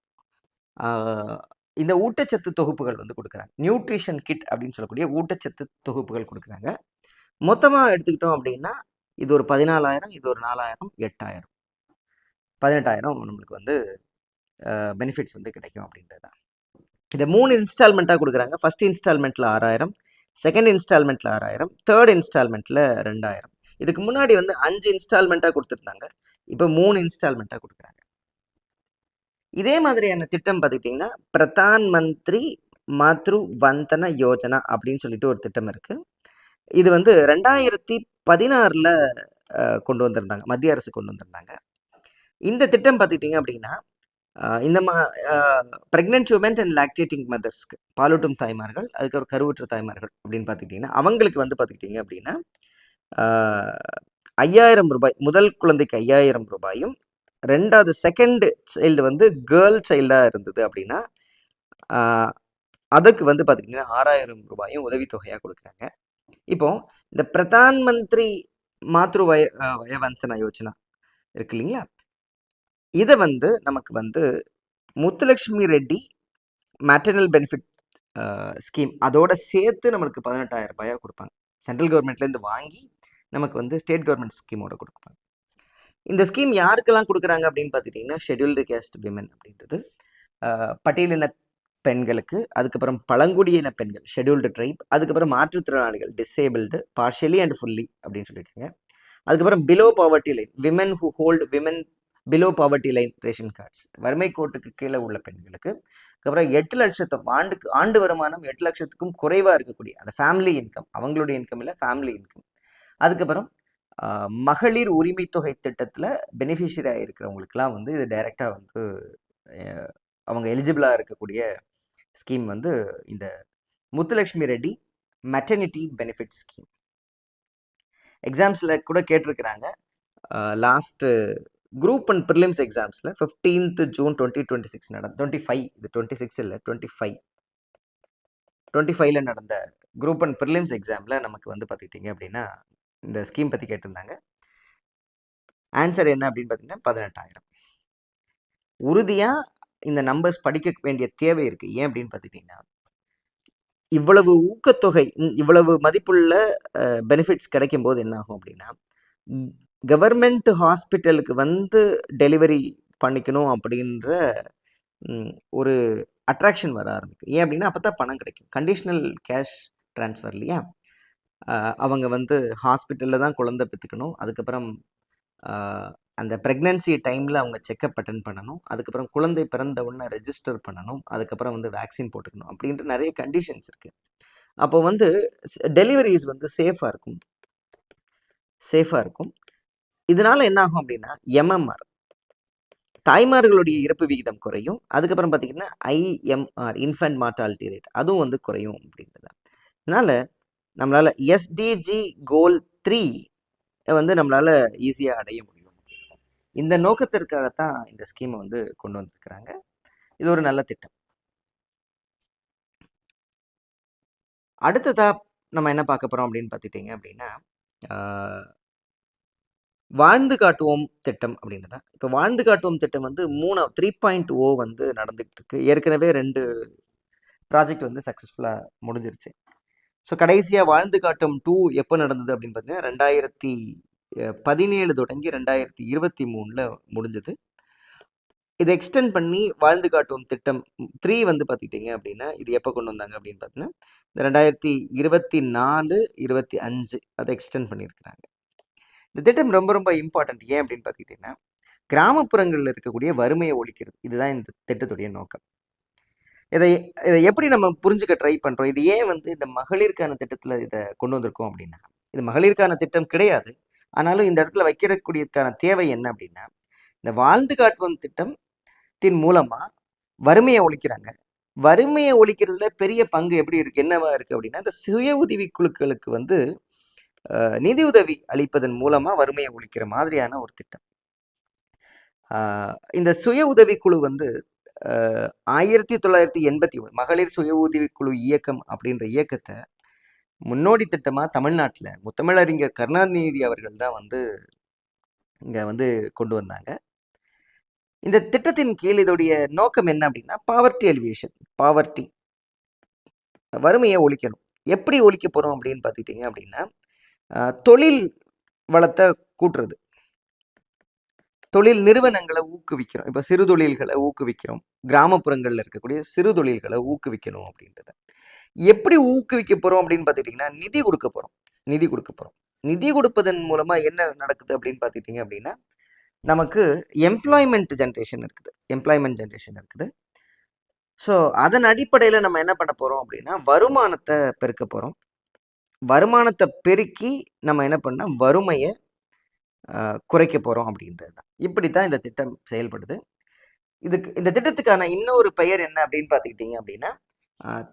இந்த ஊட்டச்சத்து தொகுப்புகள் வந்து கொடுக்குறாங்க. நியூட்ரிஷன் கிட் அப்படின்னு சொல்லக்கூடிய ஊட்டச்சத்து தொகுப்புகள் கொடுக்குறாங்க. மொத்தமாக எடுத்துக்கிட்டோம் அப்படின்னா இது ஒரு 14,000, இது ஒரு 4,000, 8,000, 18,000 நம்மளுக்கு வந்து பெனிஃபிட்ஸ் வந்து கிடைக்கும் அப்படின்றது தான். இதை 3 இன்ஸ்டால்மெண்ட்டாக கொடுக்குறாங்க. ஃபர்ஸ்ட் இன்ஸ்டால்மெண்ட்டில் 6,000, செகண்ட் இன்ஸ்டால்மெண்ட்டில் 6,000, தேர்ட் இன்ஸ்டால்மெண்ட்டில் 2,000. இதுக்கு முன்னாடி வந்து 5 இன்ஸ்டால்மெண்ட்டாக கொடுத்துருந்தாங்க. இப்போ 3 இன்ஸ்டால்மெண்ட்டாக கொடுக்குறாங்க. இதே மாதிரியான திட்டம் பார்த்துக்கிட்டிங்கன்னா பிரதான் மந்திரி மாத்ரு வந்தன யோஜனா அப்படின்னு சொல்லிட்டு ஒரு திட்டம் இருக்குது. இது வந்து 2016 கொண்டு வந்திருந்தாங்க, மத்திய அரசு கொண்டு வந்திருந்தாங்க. இந்த திட்டம் பார்த்துக்கிட்டிங்க அப்படின்னா இந்த ப்ரெக்னென்ட் உமன் அண்ட் லாக்டேட்டிங் மதர்ஸ்க்கு, பாலூட்டும் தாய்மார்கள், அதுக்கப்புறம் கருவுற்ற தாய்மார்கள் அப்படின்னு பார்த்துக்கிட்டிங்கன்னா அவங்களுக்கு வந்து பார்த்துக்கிட்டிங்க அப்படின்னா 5,000 ரூபாய், முதல் குழந்தைக்கு 5,000 ரூபாயும், ரெண்டாவது செகண்ட் சைல்டு வந்து கேர்ள் சைல்டாக இருந்தது அப்படின்னா அதுக்கு வந்து பார்த்துக்கிட்டிங்கன்னா 6,000 ரூபாயும் உதவித்தொகையாக கொடுக்குறாங்க. இப்போ இந்த பிரதான் மந்திரி மாத்ரு வயவந்தனா யோஜனா இருக்கு இல்லைங்களா, இதை வந்து நமக்கு வந்து Muthulakshmi Reddy maternal benefit scheme அதோட சேர்த்து நம்மளுக்கு 18,000 ரூபாயாக கொடுப்பாங்க. சென்ட்ரல் கவர்மெண்ட்லேருந்து வாங்கி நமக்கு வந்து ஸ்டேட் கவர்மெண்ட் ஸ்கீமோட கொடுப்பாங்க. இந்த ஸ்கீம் யாருக்கெல்லாம் கொடுக்குறாங்க அப்படின்னு பார்த்துக்கிட்டிங்கன்னா ஷெட்யூல்டு கேஸ்ட் விமன் அப்படின்றது, பட்டியலின பெண்களுக்கு, அதுக்கப்புறம் பழங்குடியின பெண்கள் ஷெட்யூல்டு ட்ரைப், அதுக்கப்புறம் மாற்றுத்திறனாளிகள் டிசேபிள்டு பார்ஷியலி அண்ட் ஃபுல்லி அப்படின்னு சொல்லியிருக்காங்க. அதுக்கப்புறம் below poverty line women who hold women below poverty line ration cards, வறுமை கோட்டுக்கு கீழே உள்ள பெண்களுக்கு. அதுக்கப்புறம் 8 லட்சம் ஆண்டு வருமானம் 8 லட்சத்துக்கும் குறைவாக இருக்கக்கூடிய அந்த ஃபேமிலி இன்கம், அவங்களுடைய இன்கம் இல்லை ஃபேமிலி இன்கம். அதுக்கப்புறம் மகளிர் உரிமை தொகை திட்டத்தில் பெனிஃபிஷரியாக இருக்கிறவங்களுக்குலாம் வந்து இது டைரெக்டாக வந்து அவங்க எலிஜிபிளாக இருக்கக்கூடிய ஸ்கீம் வந்து இந்த Muthulakshmi Reddy maternity benefit scheme. எக்ஸாம்ஸில் கூட கேட்டிருக்கிறாங்க. லாஸ்ட்டு குரூப் அண்ட் ப்ரிலிம்ஸ் எக்ஸாம்ஸில் 15th June 2026 25 இது 26 இல்லை 25 நடந்த குரூப் அண்ட் ப்ரிலிம்ஸ் எக்ஸாமில் நமக்கு வந்து பார்த்துக்கிட்டிங்க அப்படின்னா இந்த ஸ்கீம் பற்றி கேட்டிருந்தாங்க. ஆன்சர் என்ன அப்படின்னு பார்த்தீங்கன்னா 18,000. உறுதியாக இந்த நம்பர்ஸ் படிக்க வேண்டிய தேவை இருக்குது. ஏன் அப்படின்னு பார்த்துக்கிட்டிங்கன்னா இவ்வளவு ஊக்கத்தொகை, இவ்வளவு மதிப்புள்ள பெனிஃபிட்ஸ் கிடைக்கும் போது என்ன ஆகும் அப்படின்னா கவர்மெண்ட் ஹாஸ்பிட்டலுக்கு வந்து டெலிவரி பண்ணிக்கணும் அப்படின்ற ஒரு அட்ராக்ஷன் வர ஆரம்பிக்கும். ஏன் அப்படின்னா அப்போ தான் பணம் கிடைக்கும். கண்டிஷனல் கேஷ் ட்ரான்ஸ்ஃபர் இல்லையா, அவங்க வந்து ஹாஸ்பிட்டலில் தான் குழந்தை பெற்றுக்கணும், அதுக்கப்புறம் அந்த ப்ரெக்னன்சி டைமில் அவங்க செக்கப் அட்டன் பண்ணணும், அதுக்கப்புறம் குழந்தை பிறந்த உடனே ரெஜிஸ்டர் பண்ணணும், அதுக்கப்புறம் வந்து வேக்சின் போட்டுக்கணும் அப்படின்ற நிறைய கண்டிஷன்ஸ் இருக்குது. அப்போ வந்து டெலிவரிஸ் வந்து சேஃபாக இருக்கும். இதனால என்ன ஆகும் அப்படின்னா எம்எம்ஆர், தாய்மார்களுடைய இறப்பு விகிதம் குறையும். அதுக்கப்புறம் பார்த்தீங்கன்னா ஐஎம்ஆர், இன்ஃபென்ட் மார்டாலிட்டி ரேட், அதுவும் வந்து குறையும் அப்படின்றது. அதனால நம்மளால் எஸ்டிஜி கோல் 3 வந்து நம்மளால் ஈஸியாக அடைய முடியும். இந்த நோக்கத்திற்காகத்தான் இந்த ஸ்கீமை வந்து கொண்டு வந்திருக்கிறாங்க. இது ஒரு நல்ல திட்டம். அடுத்ததா நம்ம என்ன பார்க்க போகிறோம் அப்படின்னு பார்த்துட்டிங்க அப்படின்னா வாழ்ந்து காட்டுவோம் திட்டம் அப்படின்றது தான். இப்போ வாழ்ந்து காட்டுவோம் திட்டம் வந்து 3.0 வந்து நடந்துகிட்டு இருக்கு. ஏற்கனவே 2 ப்ராஜெக்ட் வந்து சக்ஸஸ்ஃபுல்லாக முடிஞ்சிருச்சு. ஸோ கடைசியாக வாழ்ந்து காட்டும் 2 எப்போ நடந்தது அப்படின்னு பார்த்தீங்கன்னா 2017 தொடங்கி 2023 முடிஞ்சது. இதை எக்ஸ்டெண்ட் பண்ணி வாழ்ந்து காட்டும் திட்டம் 3 வந்து பார்த்துக்கிட்டிங்க அப்படின்னா இது எப்போ கொண்டு வந்தாங்க அப்படின்னு பார்த்தீங்கன்னா இந்த 2024-25 அதை எக்ஸ்டெண்ட் பண்ணியிருக்கிறாங்க. இந்த திட்டம் ரொம்ப ரொம்ப இம்பார்ட்டன்ட். ஏன் அப்படின்னு பார்த்துக்கிட்டிங்கன்னா கிராமப்புறங்களில் இருக்கக்கூடிய வறுமையை ஒழிக்கிறது. இதுதான் இந்த திட்டத்துடைய நோக்கம். இதை இதை எப்படி நம்ம புரிஞ்சுக்க ட்ரை பண்ணுறோம்? இது ஏன் வந்து இந்த மகளிருக்கான திட்டத்தில் இதை கொண்டு வந்திருக்கோம் அப்படின்னா, இது மகளிருக்கான திட்டம் கிடையாது. ஆனாலும் இந்த இடத்துல வைக்கிறக்கூடியதுக்கான தேவை என்ன அப்படின்னா, இந்த வாழ்ந்து காட்டுவோம் திட்டத்தின் மூலமாக வறுமையை ஒழிக்கிறாங்க. வறுமையை ஒழிக்கிறதுல பெரிய பங்கு எப்படி இருக்கு, என்னவா இருக்கு அப்படின்னா, இந்த சுய உதவி குழுக்களுக்கு வந்து நிதி உதவி அளிப்பதன் மூலமா வறுமையை ஒழிக்கிற மாதிரியான ஒரு திட்டம். இந்த சுய உதவி குழு வந்து 1989 மகளிர் சுய உதவி குழு இயக்கம் அப்படின்ற இயக்கத்தை முன்னோடி திட்டமா தமிழ்நாட்டில் முத்தமிழறிஞர் கருணாநிதி அவர்கள் தான் வந்து இங்க வந்து கொண்டு வந்தாங்க. இந்த திட்டத்தின் கீழ் இதோடைய நோக்கம் என்ன அப்படின்னா, பாவர்ட்டி எலிவேஷன், பாவர்ட்டி வறுமையை ஒழிக்கணும். எப்படி ஒழிக்க போறோம் அப்படின்னு பார்த்துக்கிட்டீங்க அப்படின்னா, தொழில் வளத்தை கூட்டுறது, தொழில் நிறுவனங்களை ஊக்குவிக்கிறோம். இப்போ சிறு தொழில்களை ஊக்குவிக்கிறோம். கிராமப்புறங்களில் இருக்கக்கூடிய சிறு தொழில்களை ஊக்குவிக்கணும் அப்படின்றத எப்படி ஊக்குவிக்க போறோம் அப்படின்னு பார்த்துக்கிட்டிங்கன்னா, நிதி கொடுக்க போறோம். நிதி கொடுப்பதன் மூலமா என்ன நடக்குது அப்படின்னு பார்த்துக்கிட்டிங்க அப்படின்னா, நமக்கு எம்ப்ளாய்மெண்ட் ஜென்ரேஷன் இருக்குது. ஸோ அதன் அடிப்படையில் நம்ம என்ன பண்ண போறோம் அப்படின்னா, வருமானத்தை பெருக்க போறோம். வருமானத்தை பெருக்கி நம்ம என்ன பண்ணால் வறுமையை குறைக்க போகிறோம் அப்படின்றது தான். இப்படி தான் இந்த திட்டம் செயல்படுது. இந்த திட்டத்துக்கான இன்னொரு பெயர் என்ன அப்படின்னு பார்த்துக்கிட்டிங்க அப்படின்னா,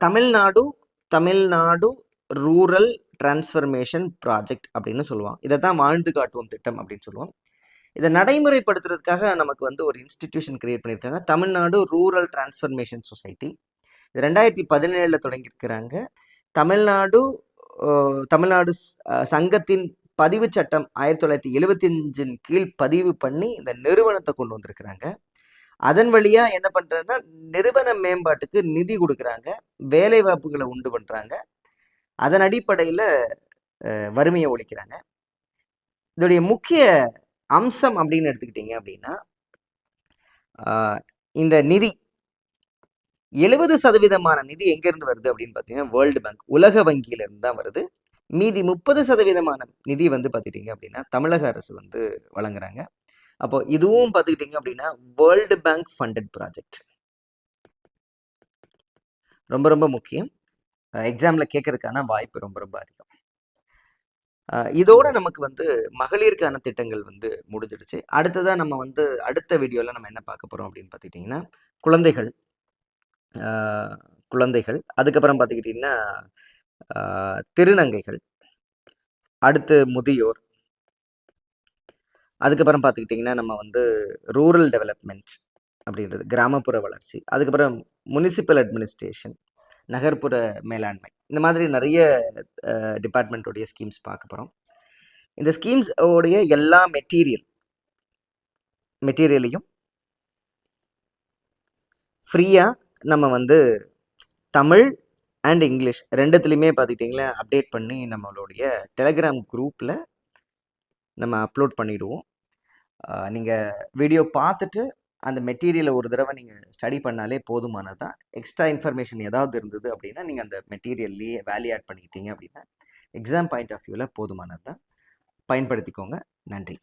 தமிழ்நாடு ரூரல் டிரான்ஸ்ஃபர்மேஷன் ப்ராஜெக்ட் அப்படின்னு சொல்லுவாங்க. இதை தான் வாழ்ந்து காட்டுவோம் திட்டம் அப்படின்னு சொல்லுவோம். இதை நடைமுறைப்படுத்துறதுக்காக நமக்கு வந்து ஒரு இன்ஸ்டிடியூஷன் கிரியேட் பண்ணியிருக்காங்க, தமிழ்நாடு ரூரல் டிரான்ஸ்ஃபர்மேஷன் சொசைட்டி. இது 2017 தொடங்கியிருக்கிறாங்க. தமிழ்நாடு சங்கத்தின் பதிவு சட்டம் 1975 கீழ் பதிவு பண்ணி இந்த நிறுவனத்தை கொண்டு வந்திருக்கிறாங்க. அதன் வழியா என்ன பண்றாங்கன்னா, நிறுவன மேம்பாட்டுக்கு நிதி கொடுக்குறாங்க, வேலை வாய்ப்புகளை உண்டு பண்றாங்க. அதன் அடிப்படையில் வறுமையை ஒழிக்கிறாங்க. இதோடைய முக்கிய அம்சம் அப்படின்னு எடுத்துக்கிட்டீங்க அப்படின்னா, இந்த நிதி 70% நிதி எங்கேருந்து வருது அப்படின்னு பார்த்தீங்கன்னா, வேர்ல்டு பேங்க், உலக வங்கியிலிருந்து தான் வருது. மீதி 30% நிதி வந்து பார்த்துக்கிட்டிங்க அப்படின்னா தமிழக அரசு வந்து வழங்குறாங்க. அப்போ இதுவும் பார்த்துக்கிட்டிங்க அப்படின்னா வேர்ல்டு பேங்க் ஃபண்டட் ப்ராஜெக்ட். ரொம்ப ரொம்ப முக்கியம். எக்ஸாமில் கேட்கறதுக்கான வாய்ப்பு ரொம்ப ரொம்ப அதிகம். இதோட நமக்கு வந்து மகளிருக்கான திட்டங்கள் வந்து முடிஞ்சிடுச்சு. அடுத்ததான் நம்ம வந்து அடுத்த வீடியோவில் நம்ம என்ன பார்க்க போகிறோம் அப்படின்னு பார்த்துக்கிட்டிங்கன்னா, குழந்தைகள், அதுக்கப்புறம் பார்த்துக்கிட்டிங்கன்னா திருநங்கைகள், அடுத்து முதியோர், அதுக்கப்புறம் பார்த்துக்கிட்டிங்கன்னா நம்ம வந்து ரூரல் டெவலப்மெண்ட் அப்படின்றது கிராமப்புற வளர்ச்சி, அதுக்கப்புறம் முனிசிபல் அட்மினிஸ்ட்ரேஷன், நகர்ப்புற மேலாண்மை, இந்த மாதிரி நிறைய டிபார்ட்மெண்ட்டோடைய ஸ்கீம்ஸ் பார்க்க போகிறோம். இந்த ஸ்கீம்ஸ் உடைய எல்லா மெட்டீரியலையும் ஃப்ரீயாக நம்ம வந்து தமிழ் அண்ட் இங்கிலீஷ் ரெண்டுத்துலேயுமே பார்த்துக்கிட்டிங்களா அப்டேட் பண்ணி நம்மளுடைய டெலகிராம் குரூப்பில் நம்ம அப்லோட் பண்ணிவிடுவோம். நீங்கள் வீடியோ பார்த்துட்டு அந்த மெட்டீரியலை ஒரு தடவை நீங்கள் ஸ்டடி பண்ணாலே போதுமானது தான். எக்ஸ்ட்ரா இன்ஃபர்மேஷன் ஏதாவது இருந்தது அப்படின்னா நீங்கள் அந்த மெட்டீரியல்லையே வேல்யூ ஆட் பண்ணிக்கிட்டீங்க அப்படின்னா எக்ஸாம் பாயிண்ட் ஆஃப் வியூவில் போதுமானது தான். பயன்படுத்திக்கோங்க. நன்றி.